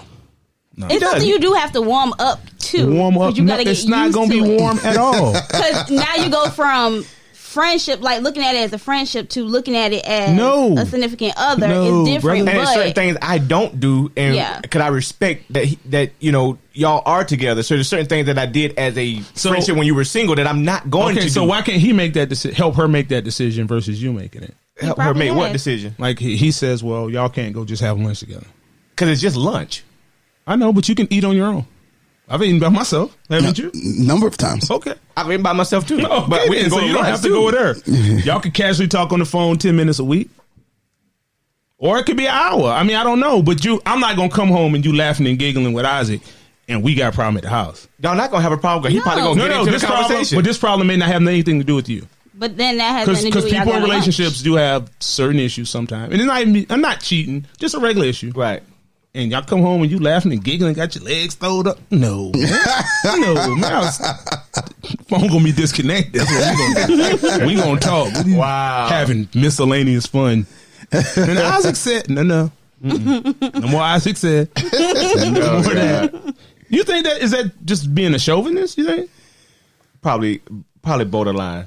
It's something you do have to warm up to. Warm up. You gotta It's not going to be warm at all. Because now you go from friendship, like looking at it as a friendship, to looking at it as a significant other. It's different. And there's certain things I don't do, and because I respect that y'all are together. So there's certain things that I did as a friendship when you were single that I'm not going to do. So why can't he make that help her make that decision versus you making it? Help her make what decision? Like he says, well, y'all can't go just have lunch together. Because it's just lunch. I know, but you can eat on your own. I've eaten by myself, haven't you? Number of times. Okay. I've eaten by myself too. No, but we can go so you don't have to go with her. Y'all can casually talk on the phone 10 minutes a week. Or it could be an hour. I mean, I don't know. But I'm not going to come home and you laughing and giggling with Isaac and we got a problem at the house. Y'all not going to have a problem because he probably going to get into the conversation. But this problem may not have anything to do with you. But then that has nothing to do with because people in relationships do have certain issues sometimes. And it's not even, I'm not cheating, just a regular issue. Right. And y'all come home and you laughing and giggling, got your legs throwed up. No, man. No, man. Phone gonna be disconnected. That's what we gonna talk. Wow. Having miscellaneous fun. And Isaac said, no. No more Isaac said. No more that. You think is that just being a chauvinist, you think? Probably borderline.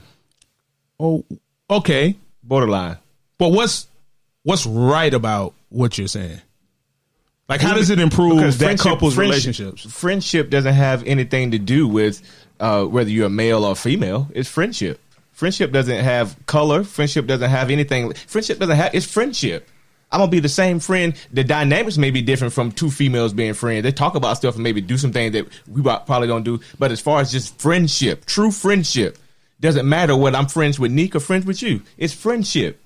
Oh, okay. Borderline. But what's right about what you're saying? Like, how does it improve that couple's relationships? Friendship doesn't have anything to do with whether you're a male or female. It's friendship. Friendship doesn't have color. Friendship doesn't have anything. It's friendship. I'm going to be the same friend. The dynamics may be different from two females being friends. They talk about stuff and maybe do some things that we probably don't do. But as far as just friendship, true friendship, doesn't matter whether I'm friends with Nique or friends with you. It's friendship.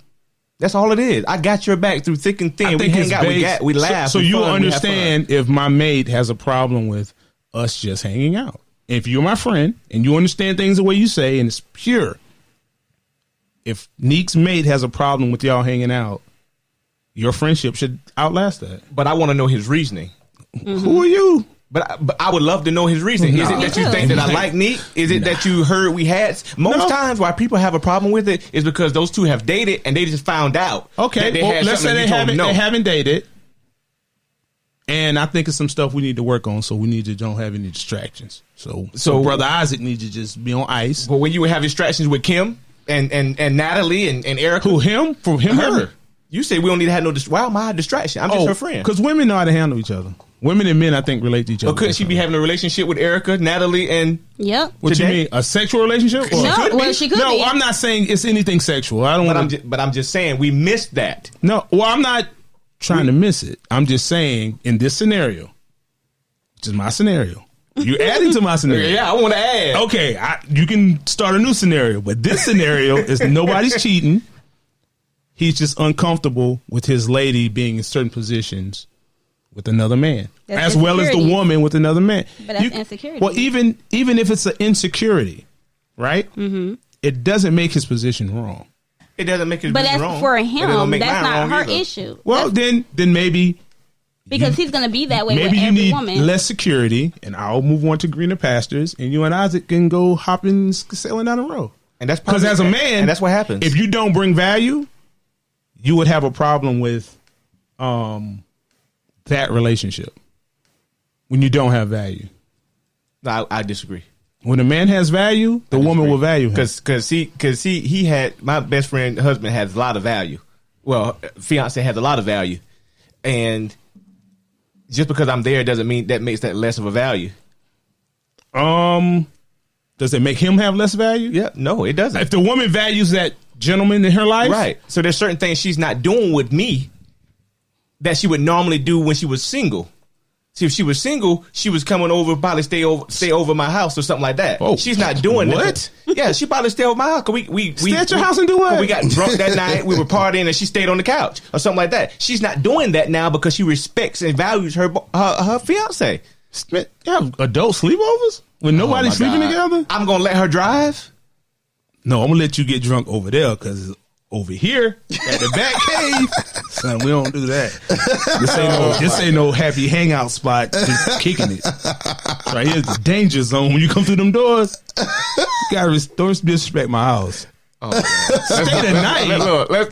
That's all it is. I got your back through thick and thin. We hang out, we laugh. So you understand if my mate has a problem with us just hanging out. If you're my friend and you understand things the way you say and it's pure, if Nique's mate has a problem with y'all hanging out, your friendship should outlast that. But I want to know his reasoning. Mm-hmm. Who are you? But I would love to know his reasoning. Is it that you think that I like Nique? Is it that you heard we had? Most times why people have a problem with it is because those two have dated and they just found out. Okay, let's say they haven't dated. And I think it's some stuff we need to work on, so we need to don't have any distractions. So Brother Isaac needs to just be on ice. But when you would have distractions with Kim and Natalie and Erica. Who, him? From him? Her. You say we don't need to have no distraction. Why am I a distraction? I'm just her friend. Because women know how to handle each other. Women and men, I think, relate to each other. But couldn't she be having a relationship with Erica, Natalie, and... Yep. What you mean? A sexual relationship? She could be. No, I'm not saying it's anything sexual. I don't. But I'm just saying we missed that. No, well, I'm not trying to miss it. I'm just saying in this scenario, which is my scenario. You're adding to my scenario. Yeah, I want to add. Okay, you can start a new scenario. But this scenario is nobody's cheating. He's just uncomfortable with his lady being in certain positions with another man, as well as the woman with another man. But that's insecurity. Well, even if it's an insecurity, right? Mm-hmm. It doesn't make his position wrong. It doesn't make his position wrong. But for him, that's not her issue. Well, then maybe because he's going to be that way. Maybe with you every need woman. less security, and I'll move on to greener pastures, and you and Isaac can go hopping, sailing down the road. And that's because as a man, and that's what happens. If you don't bring value, you would have a problem with that relationship when you don't have value. No, I disagree. When a man has value, the woman will value him. Because he had, my best friend husband has a lot of value. Well, fiance has a lot of value, and just because I'm there doesn't mean that makes that less of a value. Does it make him have less value? Yeah, no, it doesn't. If the woman values that gentleman in her life, right? So there's certain things she's not doing with me that she would normally do when she was single. See, if she was single, she was coming over, probably stay over my house or something like that. Oh, she's not doing what? That. Yeah, she probably stay over my house. We stay at your house and do what? We got drunk that night. We were partying and she stayed on the couch or something like that. She's not doing that now because she respects and values her fiance. Yeah, adult sleepovers when nobody's sleeping together. I'm gonna let her drive. No, I'm gonna let you get drunk over there because over here at the back cave, son, we don't do that. This ain't no happy hangout spot. Just kicking it. Right here's the danger zone. When you come through them doors, you gotta don't disrespect my house. State of night.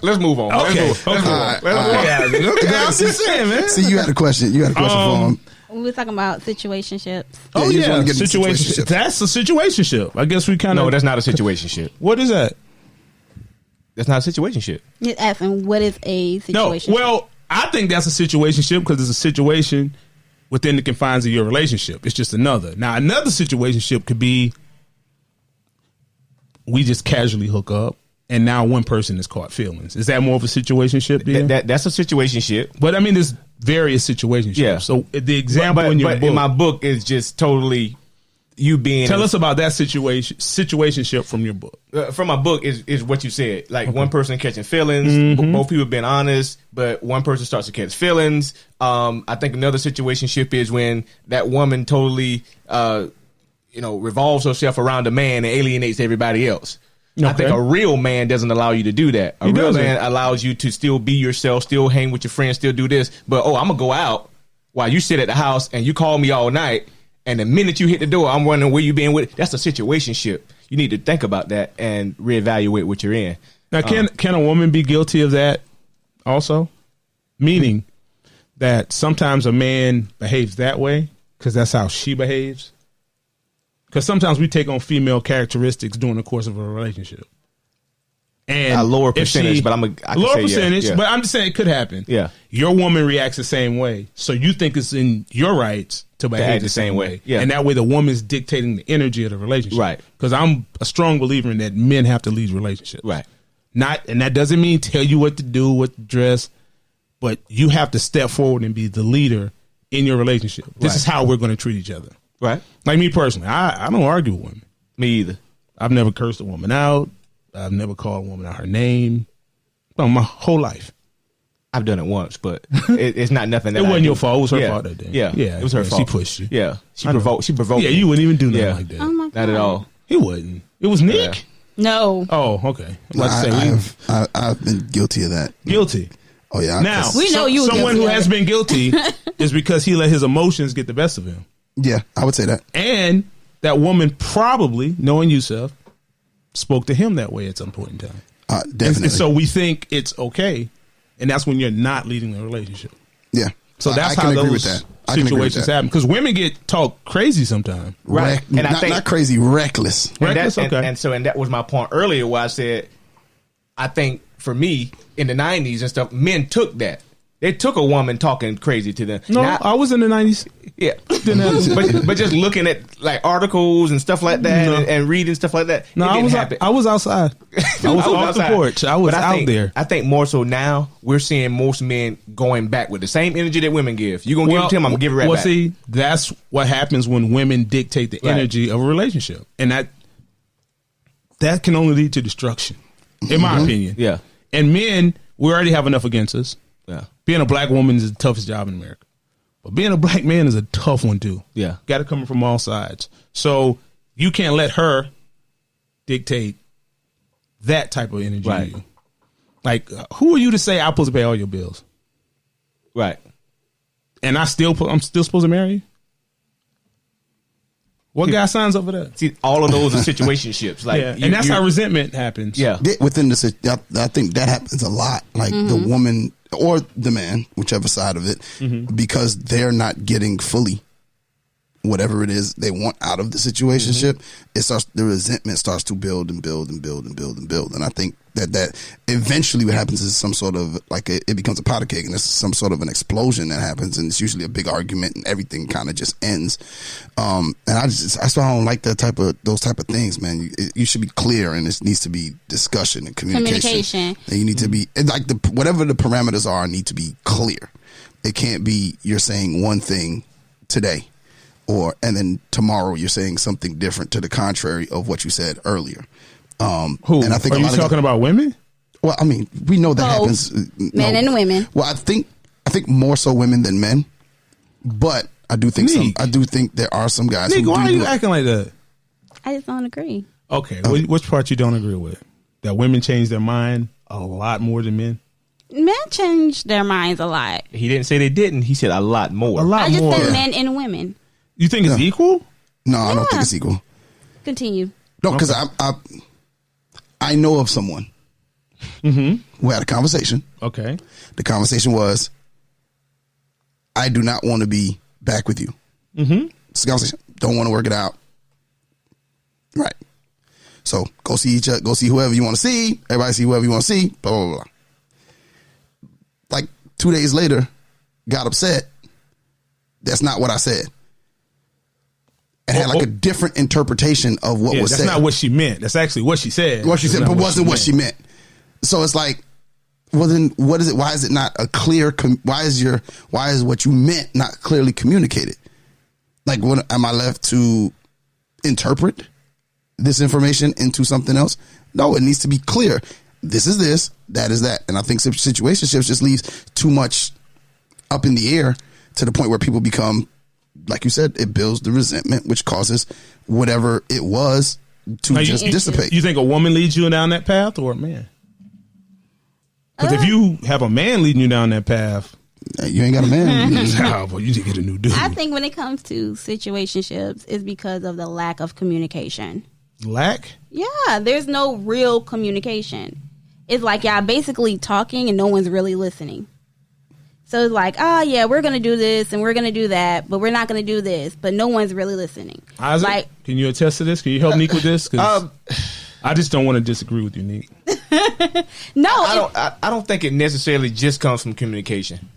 Let's move on. Okay. Let's move on. I'm just saying, man. See, you had a question. For him. We were talking about situationships. Oh, you just yeah. wanna get into Situationship. That's a situationship. I guess we kind of. No, that's not a situationship. What is that? That's not a situationship. You're asking what is a situationship? No. Well, I think that's a situationship because it's a situation within the confines of your relationship. It's just another. Now, another situationship could be we just casually hook up, and now one person is caught feelings. Is that more of a situationship? That's a situationship. But I mean, there's various situationships. Yeah. So the example in your book, in my book is just totally you being. Tell us about that situationship from your book. From my book is what you said. Like one person catching feelings, both people being honest, but one person starts to catch feelings. I think another situationship is when that woman totally, revolves herself around a man and alienates everybody else. Okay. I think a real man doesn't allow you to do that. A real man allows you to still be yourself, still hang with your friends, still do this. But, I'm going to go out while you sit at the house and you call me all night. And the minute you hit the door, I'm wondering where you been with. That's a situationship. You need to think about that and reevaluate what you're in. Now, can a woman be guilty of that also? Meaning that sometimes a man behaves that way because that's how she behaves. Because sometimes we take on female characteristics during the course of a relationship. And a lower percentage, but I can lower say percentage, yeah. But I'm just saying it could happen. Yeah. Your woman reacts the same way. So you think it's in your rights to behave the same way. Yeah. And that way the woman's dictating the energy of the relationship. Right. Because I'm a strong believer in that men have to lead relationships. Right. And that doesn't mean tell you what to do, what to dress, but you have to step forward and be the leader in your relationship. This is how we're going to treat each other. Right. Like me personally, I don't argue with women. Me either. I've never cursed a woman out. I've never called a woman out her name. My whole life. I've done it once, but it's not nothing. That It wasn't your fault. It was her fault that day. Yeah, it was her fault. She pushed you. Yeah, she provoked. She provoked. Yeah, me. you wouldn't even do nothing like that. Oh my God. Not at all. He wouldn't. It was Nique. No. Oh, okay. I've been guilty of that. Guilty. Oh yeah. Now we know you. Someone who has been guilty is because he let his emotions get the best of him. Yeah, I would say that. And that woman probably, knowing Yusuf, spoke to him that way at some point in time. Definitely. And so we think it's okay, and that's when you're not leading the relationship. Yeah. So that's how those situations happen. Because women get talk crazy sometimes. Right. And I think not crazy, reckless. Reckless, okay. And that was my point earlier where I said, I think for me in the 90s and stuff, men took that. They took a woman talking crazy to them. No, I was in the 90s. Yeah. but just looking at like articles and stuff like that and reading stuff like that. No, I was outside. I was off the porch. I was out there. I think more so now we're seeing most men going back with the same energy that women give. You're going to give it to them, I'm going to give it right back. Well, see, that's what happens when women dictate the energy of a relationship. And that can only lead to destruction, in my opinion. Yeah. And men, we already have enough against us. Yeah. Being a black woman is the toughest job in America. But being a black man is a tough one, too. Yeah. Got to come from all sides. So you can't let her dictate that type of energy to you. Like, who are you to say I'm supposed to pay all your bills? Right. And I'm still supposed to marry you? What guy signs up for that? See, all of those are situationships. Like, and that's how resentment happens. Yeah. Within the, I think that happens a lot. Like the woman or the man, whichever side of it, because they're not getting fully whatever it is they want out of the situationship. The resentment starts to build and build and build and build and build. And I think that eventually what happens is some sort of like it becomes a powder keg and there's some sort of an explosion that happens and it's usually a big argument and everything kind of just ends. And that's why I don't like those type of things, man. You should be clear and it needs to be discussion and communication. And you need to be like whatever the parameters are need to be clear. It can't be you're saying one thing today and then tomorrow you're saying something different to the contrary of what you said earlier. Who? And I think are you talking about women? Well, I mean, we know that happens. Men and women. Well, I think more so women than men, but I do think there are some guys. Nique, who why are you acting like that? I just don't agree. Okay, which part you don't agree with? That women change their mind a lot more than men. Men change their minds a lot. He didn't say they didn't. He said a lot more. I just said men and women. You think it's equal? No, I don't think it's equal. Continue. No, because I know of someone who had a conversation. Okay. The conversation was, I do not want to be back with you. It's a conversation. Don't want to work it out. Right. So go see each other. Go see whoever you want to see. Everybody see whoever you want to see. Blah, blah, blah, blah. Like 2 days later, got upset. That's not what I said. And had like a different interpretation of what was said. That's not what she meant. That's actually what she said. What she said, but wasn't what she meant. So it's like, well, then what is it? Why is it not a clear? Why is what you meant not clearly communicated? Like, what am I left to interpret this information into something else? No, it needs to be clear. This is this, that is that. And I think situationships just leaves too much up in the air to the point where people become, like you said, it builds the resentment, which causes whatever it was to just dissipate. You think a woman leads you down that path or a man? Because if you have a man leading you down that path, you ain't got a man. oh, boy, you need to get a new dude. I think when it comes to situationships, it's because of the lack of communication. Lack? Yeah, there's no real communication. It's like y'all basically talking and no one's really listening. So it's like, oh yeah, we're gonna do this and we're gonna do that, but we're not gonna do this. But no one's really listening. Isaac, like, can you attest to this? Can you help Nique with this? I just don't want to disagree with you, Nique. No, I don't think it necessarily just comes from communication.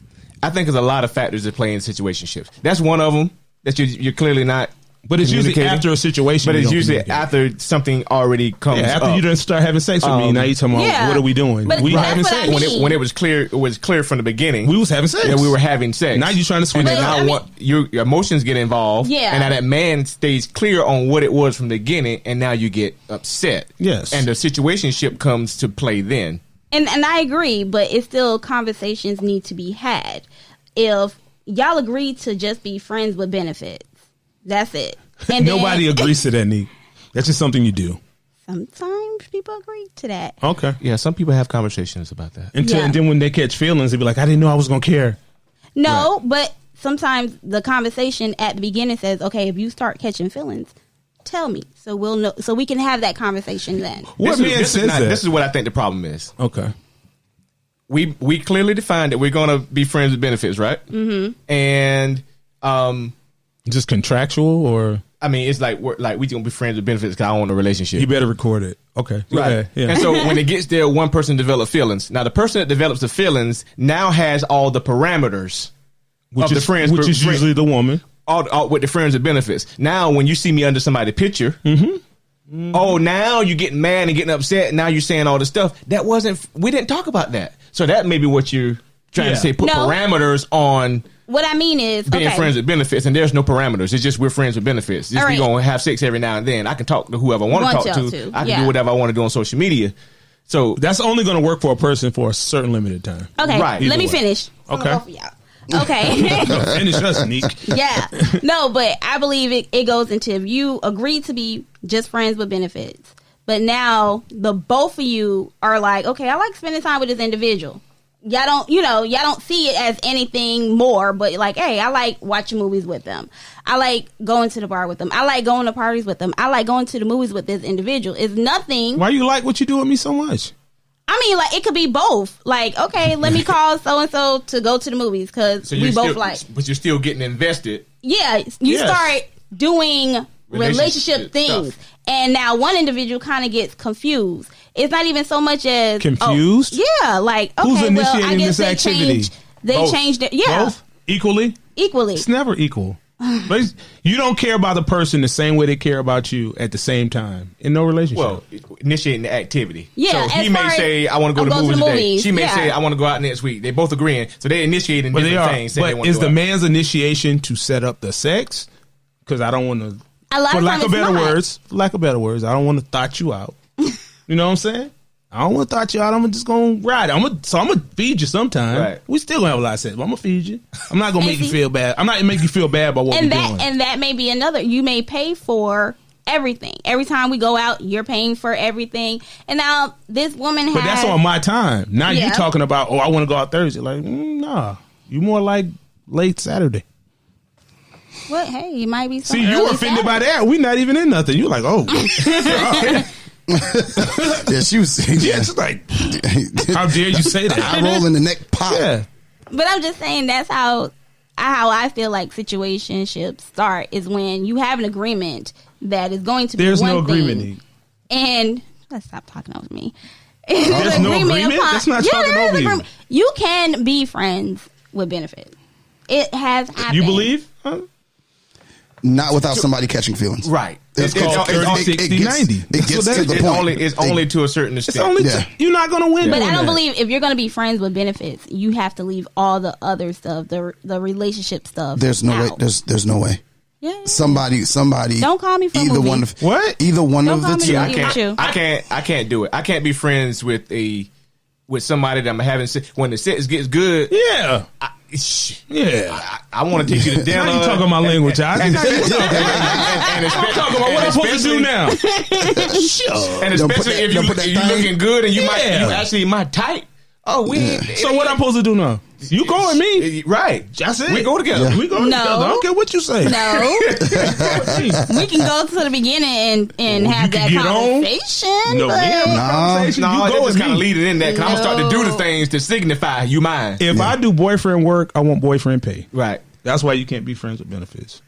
I think there's a lot of factors that play in situationships. That's one of them that you're clearly not. But it's usually after a situation. But it's usually after something already comes. Yeah, after up. you didn't start having sex with me, now you talking about what are we doing? But we having sex. When it was clear from the beginning. We was having sex. Yeah, we were having sex. Now you trying to swing and it out. Now your emotions get involved. Yeah. And now that man stays clear on what it was from the beginning, and now you get upset. Yes. And the situationship comes to play then. And I agree, but it's still conversations need to be had. If y'all agree to just be friends with benefits, that's it. And nobody agrees to that, Nique. That's just something you do. Sometimes people agree to that. Okay. Yeah, some people have conversations about that. And then when they catch feelings, they be like, I didn't know I was going to care. No, but sometimes the conversation at the beginning says, okay, if you start catching feelings, tell me. So we'll know. So we can have that conversation then. This is what I think the problem is. Okay. We clearly defined that we're going to be friends with benefits, right? Mm-hmm. And just contractual, or I mean, it's like we gonna be friends with benefits because I want a relationship. You better record it. Okay, right. Yeah. And so when it gets there, one person develops feelings. Now the person that develops the feelings now has all the parameters of the friends, which is usually the woman. All with the friends with benefits. Now when you see me under somebody's picture. Oh, now you're getting mad and getting upset. Now you're saying all this stuff. We didn't talk about that. So that may be what you're trying to say. Put parameters on. What I mean is being friends with benefits, and there's no parameters. It's just we're friends with benefits. Just we gonna have sex every now and then. I can talk to whoever I want to talk to. I can do whatever I want to do on social media. So that's only going to work for a person for a certain limited time. Okay, right. Let me finish. Okay. Okay. Finish us, Nique. Yeah. No, but I believe it goes into if you agree to be just friends with benefits, but now the both of you are like, okay, I like spending time with this individual. Y'all don't see it as anything more, but like, hey, I like watching movies with them. I like going to the bar with them. I like going to parties with them. I like going to the movies with this individual. It's nothing. Why you like what you do with me so much? I mean, like, it could be both. Like, okay, let me call so-and-so to go to the movies because we both like. But you're still getting invested. Yeah, you start doing relationship things. Stuff. And now one individual kind of gets confused. It's not even so much as confused. Like, okay, who's initiating I guess this activity? They changed it. Yeah, both equally. It's never equal. But you don't care about the person the same way they care about you at the same time in no relationship. Well, initiating the activity. Yeah, so he may say, "I want to go to the movies today." She may say, "I want to go out next week." They both agreeing, so they're initiating different things. But is the man's initiation to set up the sex? Because I don't want to. For lack of better words, I don't want to thought you out. You know what I'm saying? I don't want to thought you out. I'm just going to ride. I'm going to feed you sometime. Right. We still going to have a lot of sex, but I'm going to feed you. I'm not going to make you feel bad. I'm not going to make you feel bad about what we're doing. And that may be another. You may pay for everything. Every time we go out, you're paying for everything. And now this woman But that's on my time. Now you talking about, I want to go out Thursday. Like, nah. You more like late Saturday. What? Hey, you might be. See, you were offended by that. We not even in nothing. You like, Yeah, she was. Yeah, it's like, how dare you say that? I roll in the neck pop. Yeah. But I'm just saying that's how I feel like situationships start is when you have an agreement that is going to be There's one no agreement, thing, Nique. and let's stop talking over me. There's no agreement? That's not talking there is over you. agreement. You can be friends with benefits. It has happened. You believe? Huh? Not without somebody catching feelings. Right. It's called 30, 60, 90. It gets to the point. It's only to a certain extent. It's only you're not going to win. But doing I don't that. believe if you're going to be friends with benefits, you have to leave all the other stuff, the relationship stuff. There's no way. out. There's no way. Yeah. Somebody. Don't call me for a either movie. one of What? Either one Don't of the call me two. for I You. can't do it. I can't be friends with somebody that I'm having when the sex gets good. Yeah. Yeah. I want to take you to dinner. Now you talking my language. I'm and talking about what I'm supposed to do now. And Don't put especially that- if don't put that you thing- looking good and you Yeah. you actually my type. Oh, So what I'm supposed to do now? You go with me. Right. That's it. We go together. We go No. together. I don't care what you say. No, we can go to the beginning and have you that can get on. conversation. No, but we have a conversation. No, you that go just with kind of me. leading in that because I'm starting to do the No. things to signify you mine. If I do boyfriend work, I want boyfriend pay. Right. That's why you can't be friends with benefits.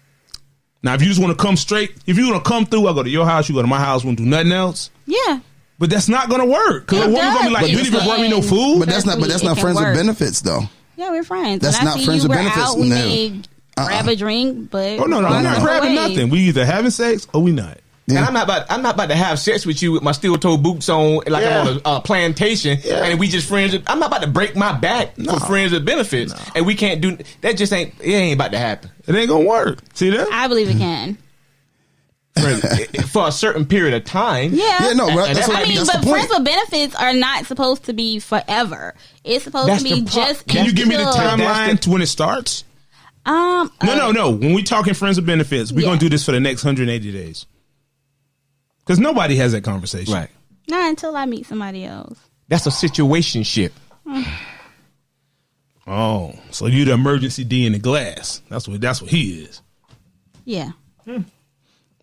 Now, if you just want to come straight, if you want to come through, I go to your house, you go to my house, won't do nothing else. yeah, But that's not going to work. Because It a woman's going to be does. like, you But didn't even bring me no it's food. But that's not. But that's It not can friends work. with benefits, though. yeah, we're friends. That's When not I see friends you, with we're benefits, out, we no. may grab a drink, but Oh, no, we're I'm not on our grabbing way. nothing. We either having sex or we not. Yeah. And I'm not about to have sex with you with my steel toe boots on, like I'm on a plantation, and we just friends. I'm not about to break my back for friends with benefits, and we can't do that. Just ain't about to happen. It ain't going to work. See that? I believe it can. For a certain period of time. Yeah. Yeah, no, And that's I what, I mean, that's but the point. friends with benefits are not supposed to be forever. It's supposed That's to be the pro- just. Can you give me the until- timeline to when it starts? No. When we talking friends with benefits, we're Yeah. going to do this for the next 180 days. Because nobody has that conversation. Right. Not until I meet somebody else. That's a situationship. Oh, so you the emergency D in the glass. That's what he is. Yeah.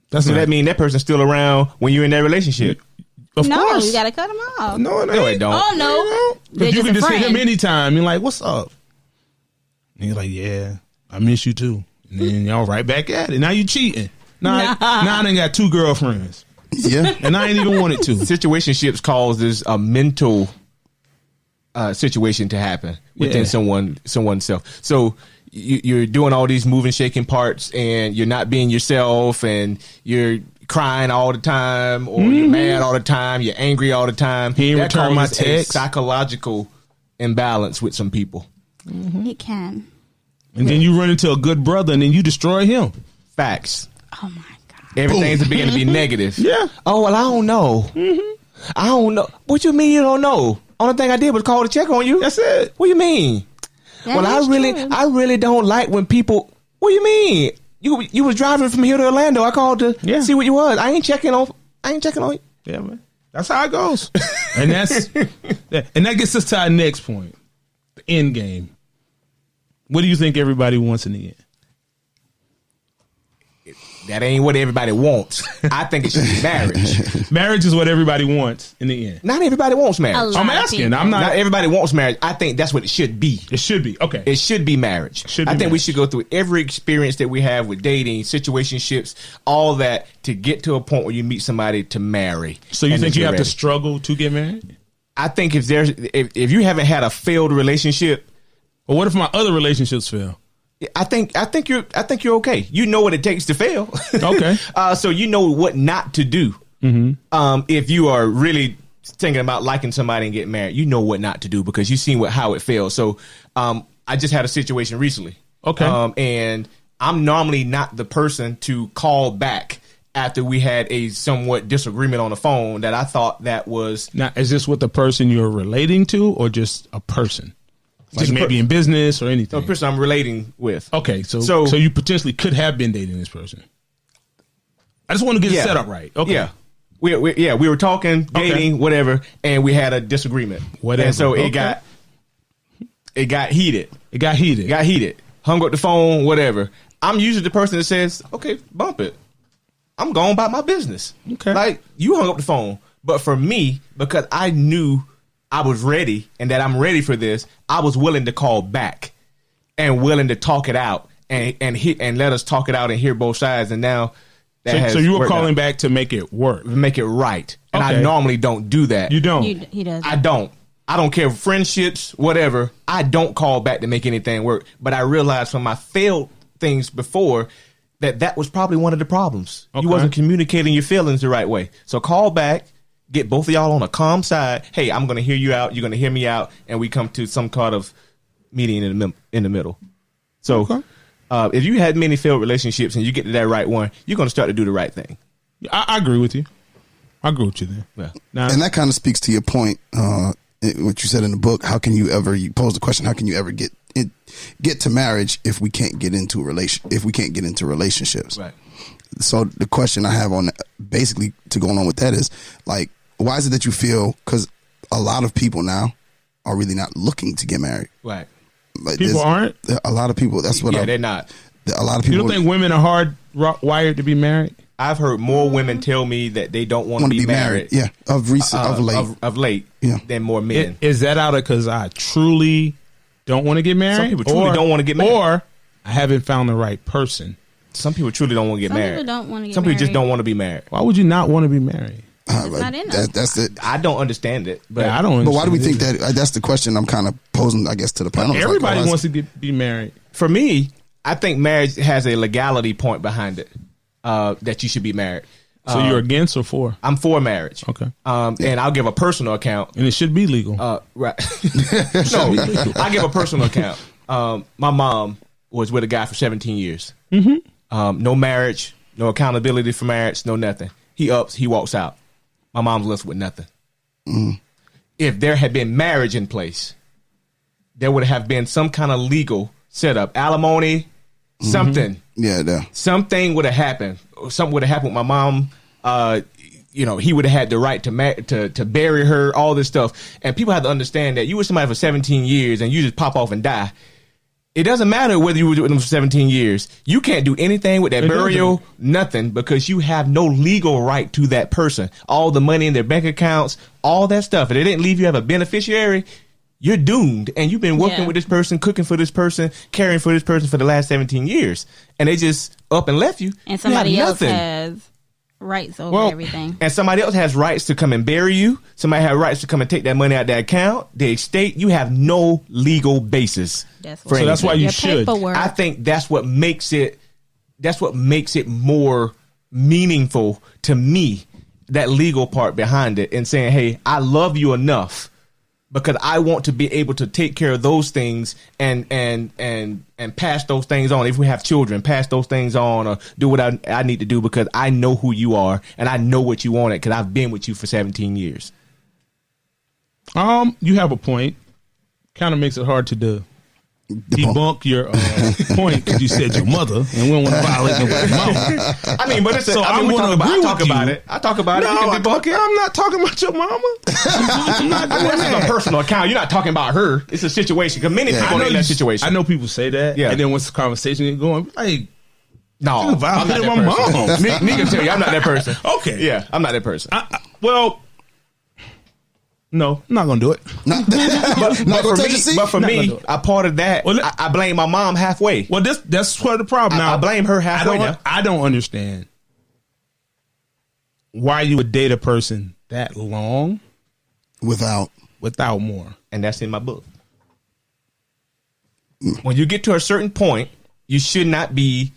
That's So not, that mean that person's still around when you're in that relationship. of No, course. you got to cut them off. No, it No, ain't. it don't. Oh no, they're Because you just can a just hit him friend. anytime. You're like, what's up? And you're like, yeah, I miss you too. And then y'all right back at it. Now you cheating. Now I done got 2 girlfriends. Yeah. And I ain't even wanted to. Situationships causes a mental situation to happen within Yeah. someone's self. So you're doing all these moving, shaking parts, and you're not being yourself, and you're crying all the time, or you're mad all the time, you're angry all the time. He ain't That returned my causes a text. psychological imbalance with some people. It can. And then you run into a good brother and then you destroy him. Facts. Oh my god. Everything's beginning to be negative. Yeah. Oh, well, I don't know. I don't know. What you mean you don't know? Only thing I did was call to check on you. That's it. What you mean? That Well, is true. I really don't like when people. What you mean? You was driving from here to Orlando. I called to see what you was. I ain't checking on you. Yeah, man. That's how it goes. And that gets us to our next point. The end game. What do you think everybody wants in the end? That ain't what everybody wants. I think it should be marriage. Marriage is what everybody wants in the end. Not everybody wants A marriage. lot I'm of asking. people. I'm not. Not everybody wants marriage. I think that's what it should be. It should be. Okay. It should be marriage. Should be I think we marriage. should go through every experience that we have with dating, situationships, all that to get to a point where you meet somebody to marry. So you And think that you you're have to ready. struggle to get married? I think if you haven't had a failed relationship, Or what if my other relationships fail? I think you're okay. You know what it takes to fail. Okay. So you know what not to do. If you are really thinking about liking somebody and getting married, you know what not to do because you've seen how it fails. So I just had a situation recently. Okay. And I'm normally not the person to call back after we had a somewhat disagreement on the phone that I thought that was Now, is this with the person you're relating to or just a person? Like Just a maybe in business or anything? the person I'm relating with. Okay, so So- you potentially could have been dating this person. I just want to get it set up right. Okay. Yeah. We were talking, dating, whatever, and we had a disagreement. Whatever. And so Okay. it got heated. It got heated. Got heated. Hung up the phone, whatever. I'm usually the person that says, okay, bump it. I'm going about my business. Okay. Like, you hung up the phone. But for me, because I knew I was ready and that I'm ready for this, I was willing to call back and willing to talk it out and let us talk it out and hear both sides. And now so you were calling back to make it work, make it right. And I normally don't do that. You don't. He does. I don't. I don't care, friendships, whatever. I don't call back to make anything work. But I realized from my failed things before that was probably one of the problems. You wasn't communicating your feelings the right way. So call back, get both of y'all on a calm side. Hey, I'm going to hear you out. You're going to hear me out. And we come to some kind of meeting in the middle. So if you had many failed relationships and you get to that right one, you're going to start to do the right thing. I agree with you. I agree with you there. Yeah. Now, and that kind of speaks to your point, what you said in the book. How can you ever? You posed the question. How can you ever get to marriage if we can't get into relationships? Right. So the question I have on basically to go on with that is like, why is it that you feel? Because a lot of people now are really not looking to get married. Right. Like people aren't. A lot of people. That's what. Yeah, they're not. A lot of people. You don't think women are wired to be married? I've heard more women tell me that they don't want to be married. Yeah, of late. Yeah. Than more men. Is that out of because I truly don't want to get married? Some people truly don't want to get married. Or I haven't found the right person. Some people truly don't want to get married. Some people don't want to get Some married. people just don't want to be married. Why would you not want to be married? It's not in them. That's it. I don't understand it. But I don't. But why do we think that? That's the question I'm kind of posing, I guess, to the panel. Everybody wants to be married. For me, I think marriage has a legality point behind it. That you should be married. So you're against or for? I'm for marriage. Okay. And I'll give a personal account. And it should be legal. Right. No, I'll give a personal account. My mom was with a guy for 17 years. Mm-hmm. No marriage, no accountability for marriage, no nothing. He ups, he walks out. My mom's left with nothing. Mm. If there had been marriage in place, there would have been some kind of legal setup, alimony, something. Yeah, something would have happened. Something would have happened with my mom. He would have had the right to bury her, all this stuff. And people have to understand that you were somebody for 17 years and you just pop off and die. It doesn't matter whether you were with them for 17 years. You can't do anything with that burial, nothing, because you have no legal right to that person. All the money in their bank accounts, all that stuff. If they didn't leave you have a beneficiary, you're doomed. And you've been working with this person, cooking for this person, caring for this person for the last 17 years. And they just up and left you. And somebody else has rights over everything. And somebody else has rights to come and bury you. Somebody has rights to come and take that money out of that account. The estate, you have no legal basis. So that's why you should. Paperwork. I think that's what makes it more meaningful to me, that legal part behind it, and saying, hey, I love you enough because I want to be able to take care of those things and pass those things on. If we have children, pass those things on or do what I need to do because I know who you are and I know what you wanted because I've been with you for 17 years. You have a point. Kind of makes it hard to debunk your point because you said your mother, and we don't want to violate nobody's mama. I mean, but it's I talk about it. I talk about it. You can debunk it. I'm not talking about your mama. I'm not doing that. It's a personal account. You're not talking about her. It's a situation. Because many people are in that situation. I know people say that. Yeah. And then once the conversation is going, like, no, I'm not that my mom. Nique can tell you, I'm not that person. Okay. Yeah, I'm not that person. No, I'm not gonna do it. But for me, a part of that, I blame my mom halfway. Well, that's part of the problem. Now I blame her halfway. I don't understand why you would date a person that long without more, and that's in my book. When you get to a certain point, you should not be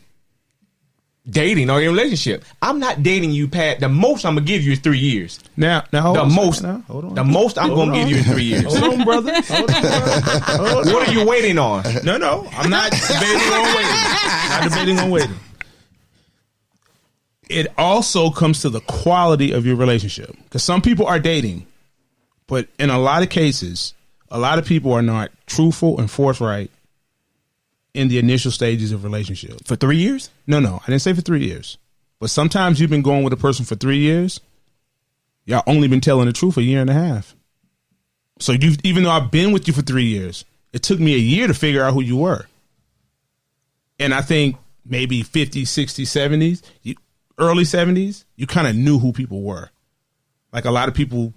dating or in a relationship. I'm not dating you, Pat. The most I'm gonna give you is 3 years. Now, hold on. The most I'm gonna give you is 3 years. Hold on, brother. What are you waiting on? No, I'm not debating on waiting. It also comes to the quality of your relationship, because some people are dating, but in a lot of cases, a lot of people are not truthful and forthright in the initial stages of relationship. For 3 years? No, I didn't say for 3 years. But sometimes you've been going with a person for 3 years. Y'all only been telling the truth a year and a half. So even though I've been with you for 3 years, it took me a year to figure out who you were. And I think maybe 50s, 60s, 70s, early 70s, you kind of knew who people were. Like a lot of people,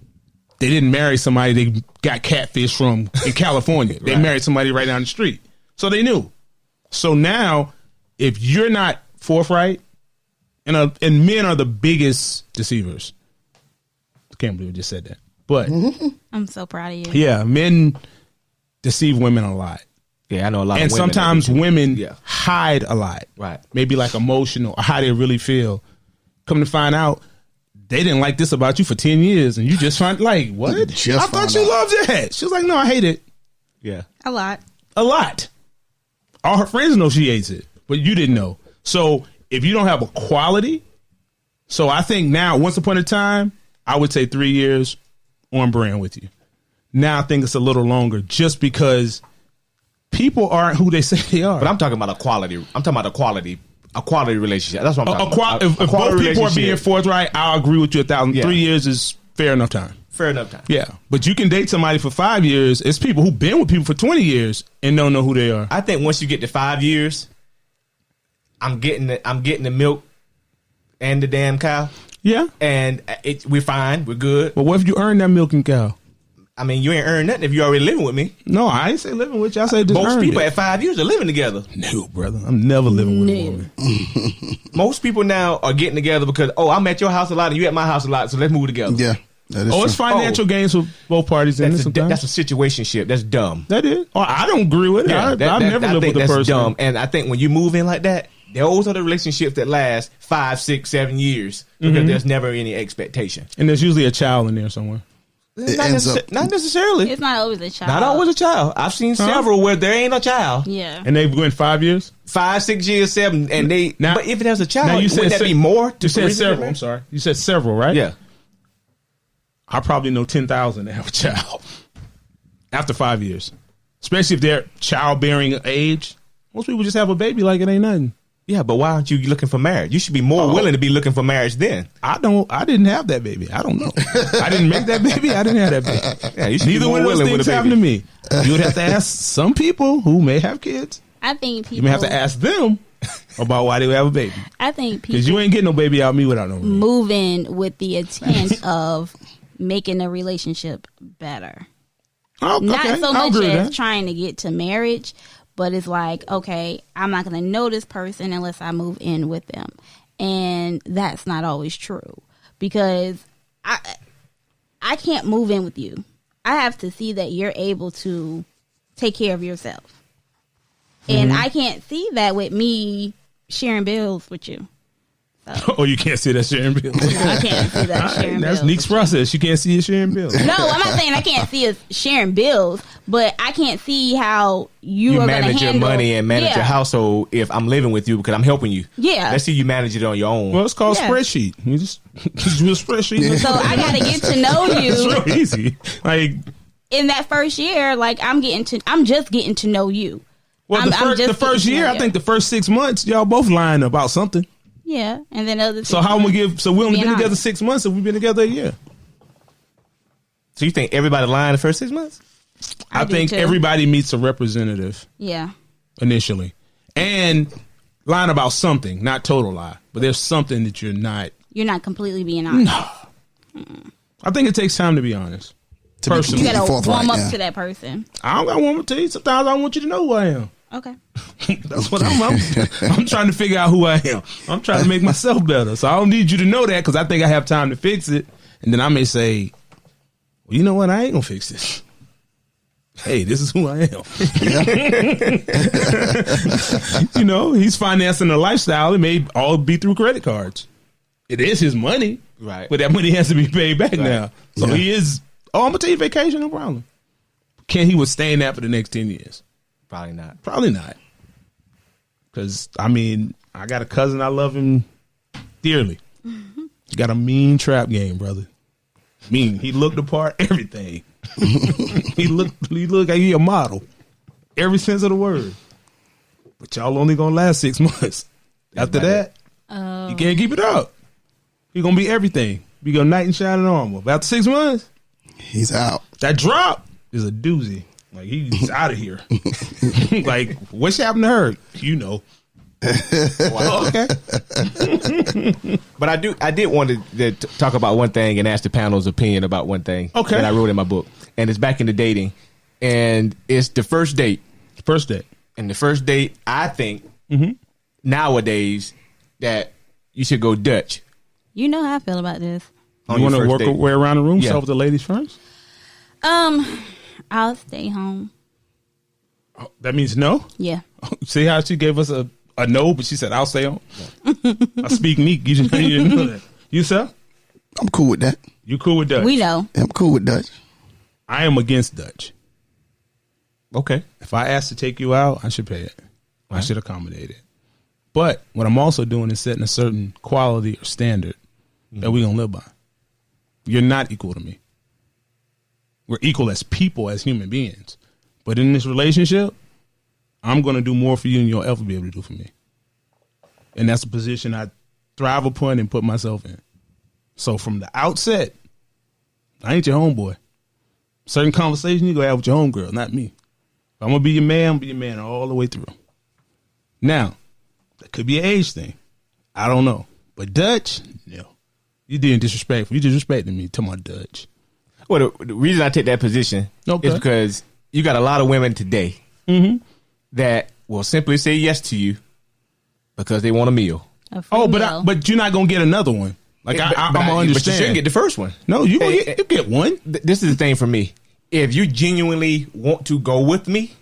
they didn't marry somebody they got catfish from in California. They married somebody right down the street. So they knew. So now, if you're not forthright, and men are the biggest deceivers. I can't believe I just said that. But I'm so proud of you. yeah, men deceive women a lot. Yeah, I know a lot And of women. sometimes women Yeah. hide a lot. Right. Maybe like emotional or how they really feel. Come to find out, they didn't like this about you for 10 years and you just find like, what? Just I thought found you out. loved that. She was like, no, I hate it. Yeah. A lot. A lot. All her friends know she hates it, but you didn't know. So if you don't have a quality, so I think now, once upon a time, I would say 3 years on brand with you. Now I think it's a little longer just because people aren't who they say they are. But I'm talking about a quality. I'm talking about a quality relationship. That's what I'm talking about. If both quality people are being relationship. forthright, I'll agree with you 1,000. Yeah. 3 years is fair enough time. Fair enough time. Yeah, but you can date somebody for 5 years. It's people who've been with people for 20 years and don't know who they are. I think once you get to 5 years, I'm getting the milk and the damn cow, Yeah, and we're fine. We're good. but what if you earn that milk and cow? I mean, you ain't earned nothing if you already living with me. No, I ain't say living with you. I say just Most earned people it. at 5 years are living together. No, brother, I'm never living with a woman. Most people now are getting together because, oh, I'm at your house a lot and you at my house a lot, so let's move together. Yeah, that is Oh, it's true. financial gains for both parties. In this That's a situationship. That's dumb. that is. Oh, I don't agree with it. I've never I lived think with a that's person. dumb. And I think when you move in like that, those are the relationships that last 5, 6, 7 years because there's never any expectation. And there's usually a child in there somewhere. It ends up. Not necessarily. It's not always a child. Not always a child. I've seen several where there ain't a child. Yeah. And they've went 5 years. 5, 6 years, 7, and they. Now- but if it has a child, Now you said wouldn't that se- be more? You said reason several. that- I'm sorry. You said several, right? Yeah. I probably know 10,000 that have a child after 5 years, especially if they're childbearing age. Most people just have a baby like it ain't nothing. Yeah, but why aren't you looking for marriage? You should be more willing to be looking for marriage then. I didn't have that baby. I don't know. I didn't make that baby. I didn't have that baby. Yeah, you should be Neither more one of those willing with things a happened to baby. me. You would have to ask some people who may have kids. I think people. You may have to ask them about why they would have a baby. I think Because people you ain't getting no baby out of me without no baby. move in with the intent of making a relationship better. Oh, okay. Not so I'll much agree with as that. trying to get to marriage, but it's like, okay, I'm not going to know this person unless I move in with them. And that's not always true because I can't move in with you. I have to see that you're able to take care of yourself. And I can't see that with me sharing bills with you. Oh, you can't see that sharing bills. I can't see that sharing That's bills. Nique's process. You can't see it sharing bills. No, I'm not saying I can't see us sharing bills, but I can't see how you are going to manage handle your money and manage Yeah. your household if I'm living with you because I'm helping you. Yeah. Let's see you manage it on your own. Well, it's called Yeah. spreadsheet. You just do a spreadsheet. So I got to get to know It's you real easy. Like, in that first year. Like I'm just getting to know you. well, I'm the just first getting to year, know I you. think the first 6 months, y'all both lying about something. Yeah, and then other. So how am we give? So we only Being been together honest. 6 months, and we've been together a year. So you think everybody lying the first 6 months? I do think too. everybody meets a representative Yeah, initially, and lying about something, not total lie, but there's something that you're not. you're not completely being honest. I think it takes time to be honest. To be Personally. You completely got to forthright, warm up yeah. to that person. I don't got one to tell you. Sometimes I want you to know who I am. Okay. That's what I'm trying to figure out who I am. I'm trying to make myself better. So I don't need you to know that because I think I have time to fix it. And then I may say, well, you know what? I ain't going to fix this. Hey, this is who I am. You know, he's financing a lifestyle. It may all be through credit cards. It is his money. Right. But that money has to be paid back now. So Yeah. he is, I'm going to take you vacation, no problem. Can he withstand that for the next 10 years? Probably not. Probably not. Because, I mean, I got a cousin, I love him dearly. He got a mean trap game, brother. Mean. He looked the part, everything. he looked like he a model. Every sense of the word. But y'all only going to last 6 months. After that, you can't keep it up. He going to be everything. Be a knight in shining armor. But after 6 months, He's out. that drop is a doozy. Like, he's out of here. Like, what's happened to her? You know. Wow. Okay. But I did want to talk about one thing and ask the panel's opinion about one thing that I wrote in my book. And it's back into dating. And it's the first date. First date. And the first date, I think, nowadays, that you should go Dutch. You know how I feel about this. You want to work your way around the room? Start with the ladies first? I'll stay home. Oh, that means no? Yeah. See how she gave us a no, but she said, I'll stay home? I speak Nique. You didn't know that. You, sir? I'm cool with that. You cool with Dutch? We know. Yeah, I'm cool with Dutch. I am against Dutch. Okay. If I ask to take you out, I should pay it. I should accommodate it. But what I'm also doing is setting a certain quality or standard that we're going to live by. You're not equal to me. We're equal as people, as human beings. But in this relationship, I'm going to do more for you than you'll ever be able to do for me. And that's a position I thrive upon and put myself in. So from the outset, I ain't your homeboy. Certain conversation you go have with your homegirl, not me. If I'm going to be your man, I'm going to be your man all the way through. Now, that could be an age thing. I don't know. But Dutch, no. You didn't disrespectful. You disrespected me to my Dutch. Well, the reason I take that position is because you got a lot of women today that will simply say yes to you because they want a meal. But you're not going to get another one. Like, I'm going to understand. But you shouldn't get the first one. No, you get one. This is the thing for me. If you genuinely want to go with me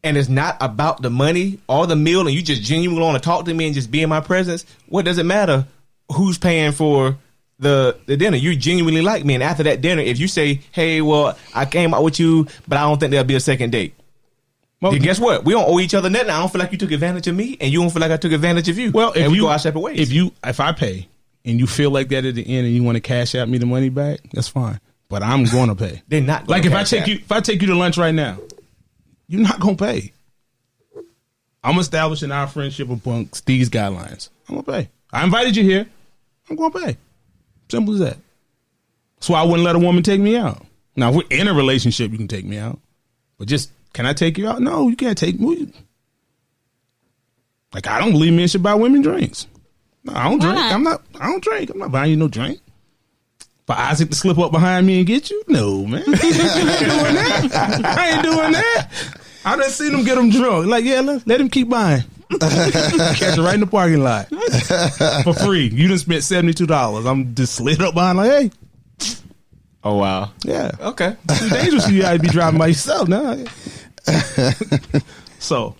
and it's not about the money or the meal and you just genuinely want to talk to me and just be in my presence, what does it matter who's paying for the dinner? You genuinely like me. And after that dinner, if you say, hey, well, I came out with you, but I don't think there'll be a second date. Well, then guess what? We don't owe each other nothing. I don't feel like you took advantage of me and you don't feel like I took advantage of you. Well, if we go our separate ways. If I pay and you feel like that at the end and you want to cash out me the money back, that's fine. But I'm going to pay. They're not like if I take you to lunch right now, you're not going to pay. I'm establishing our friendship amongst these guidelines. I'm going to pay. I invited you here. I'm going to pay. Simple as that. That's why I wouldn't let a woman take me out. Now, if we're in a relationship, you can take me out. But just, can I take you out? No, you can't take me. Like, I don't believe men should buy women drinks. No, I don't drink. I don't drink. I'm not buying you no drink. For Isaac to slip up behind me and get you? No, man. I ain't doing that. I ain't doing that. I done seen him get him drunk. Like, yeah, let him keep buying. Catch it right in the parking lot. For free. You done spent $72. I'm just slid up behind like, hey. Oh, wow. Yeah. Okay. It's too dangerous for you to be driving by yourself now. So,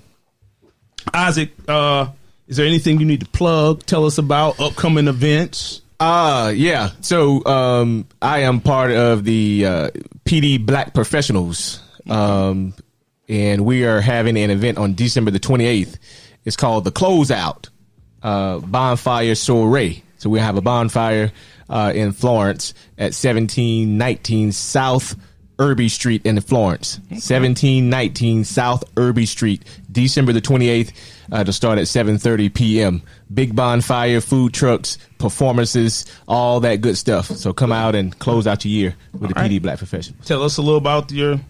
Isaac, is there anything you need to plug? Tell us about upcoming events. Yeah. So, I am part of the PD Black Professionals. And we are having an event on December the 28th. It's called the Closeout Bonfire Soiree. So we have a bonfire in Florence at 1719 South Irby Street in Florence. 1719 South Irby Street, December the 28th, to start at 7:30 p.m. Big bonfire, food trucks, performances, all that good stuff. So come out and close out your year with the PD Black Professionals. Tell us a little about your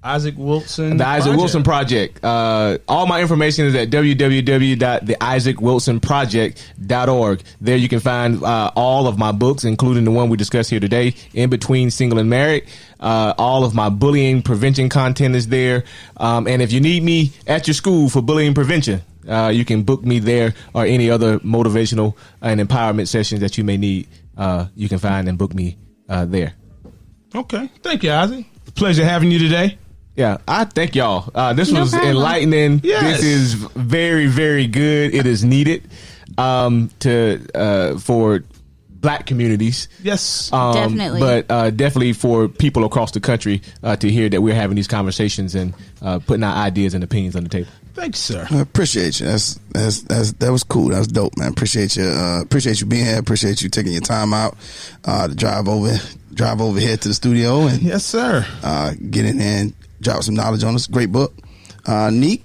Isaac Wilson The Isaac Wilson Project. All my information is at www.theisaacwilsonproject.org. There you can find all of my books, including the one we discussed here today, In Between Single and Married. All of my bullying prevention content is there. And if you need me at your school for bullying prevention, you can book me there, or any other motivational and empowerment sessions that you may need. You can find and book me there. Okay. Thank you, Isaac. Pleasure having you today. Yeah, I thank y'all. This No was problem. enlightening. Yes. This is very, very good. It is needed for Black communities. Yes. Definitely. But definitely for people across the country to hear that we're having these conversations and putting our ideas and opinions on the table. Thanks, sir. I appreciate you. That was cool. That was dope, man. Appreciate you. Appreciate you being here. Appreciate you taking your time out to drive over here to the studio and Yes, sir. get in there and drop some knowledge on us. Great book. Nique.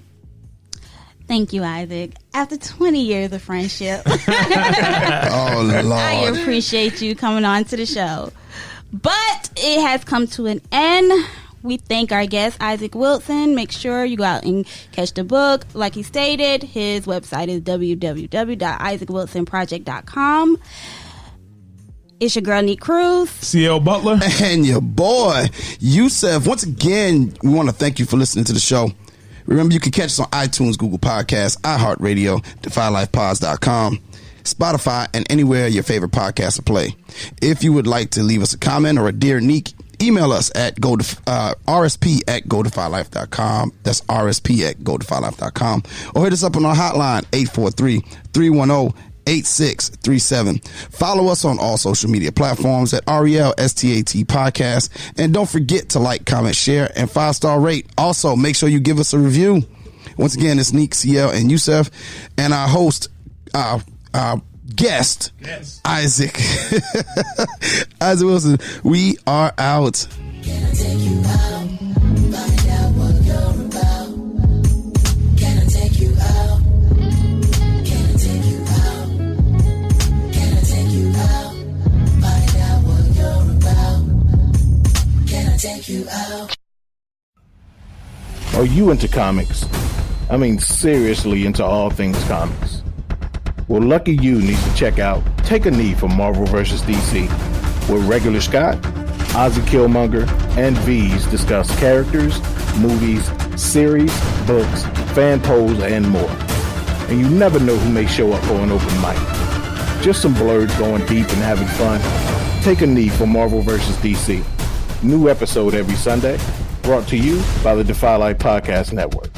Thank you, Isaac. After 20 years of friendship, Oh Lord. I appreciate you coming on to the show. But it has come to an end. We thank our guest, Isaac Wilson. Make sure you go out and catch the book. Like he stated, his website is www.isaacwilsonproject.com. It's your girl, Nique Cruz. CL Butler. And your boy, Yusuf. Once again, we want to thank you for listening to the show. Remember, you can catch us on iTunes, Google Podcasts, iHeartRadio, DefyLifePods.com, Spotify, and anywhere your favorite podcasts are play. If you would like to leave us a comment or a Dear Nique, email us at rsp@godefylife.com. That's rsp@godefylife.com. Or hit us up on our hotline, 843-310-8637. Follow us on all social media platforms at RELSTAT Podcast. And don't forget to like, comment, share, and 5-star rate. Also, make sure you give us a review. Once again, it's Nique, CL, and Yusuf. And our host, our guest, Isaac. Isaac Wilson. We are out. Can I take you out? Find out what you're about. Can I take you out? Can I take you out? Can I take you out? Find out what you're about. Can I take you out? Are you into comics? I mean, seriously into all things comics? Well, lucky you needs to check out Take a Knee for Marvel vs. DC, where Regular Scott, Ozzy Killmonger, and V's discuss characters, movies, series, books, fan polls, and more. And you never know who may show up for an open mic. Just some blurs going deep and having fun. Take a Knee for Marvel vs. DC. New episode every Sunday, brought to you by the Defy Life Podcast Network.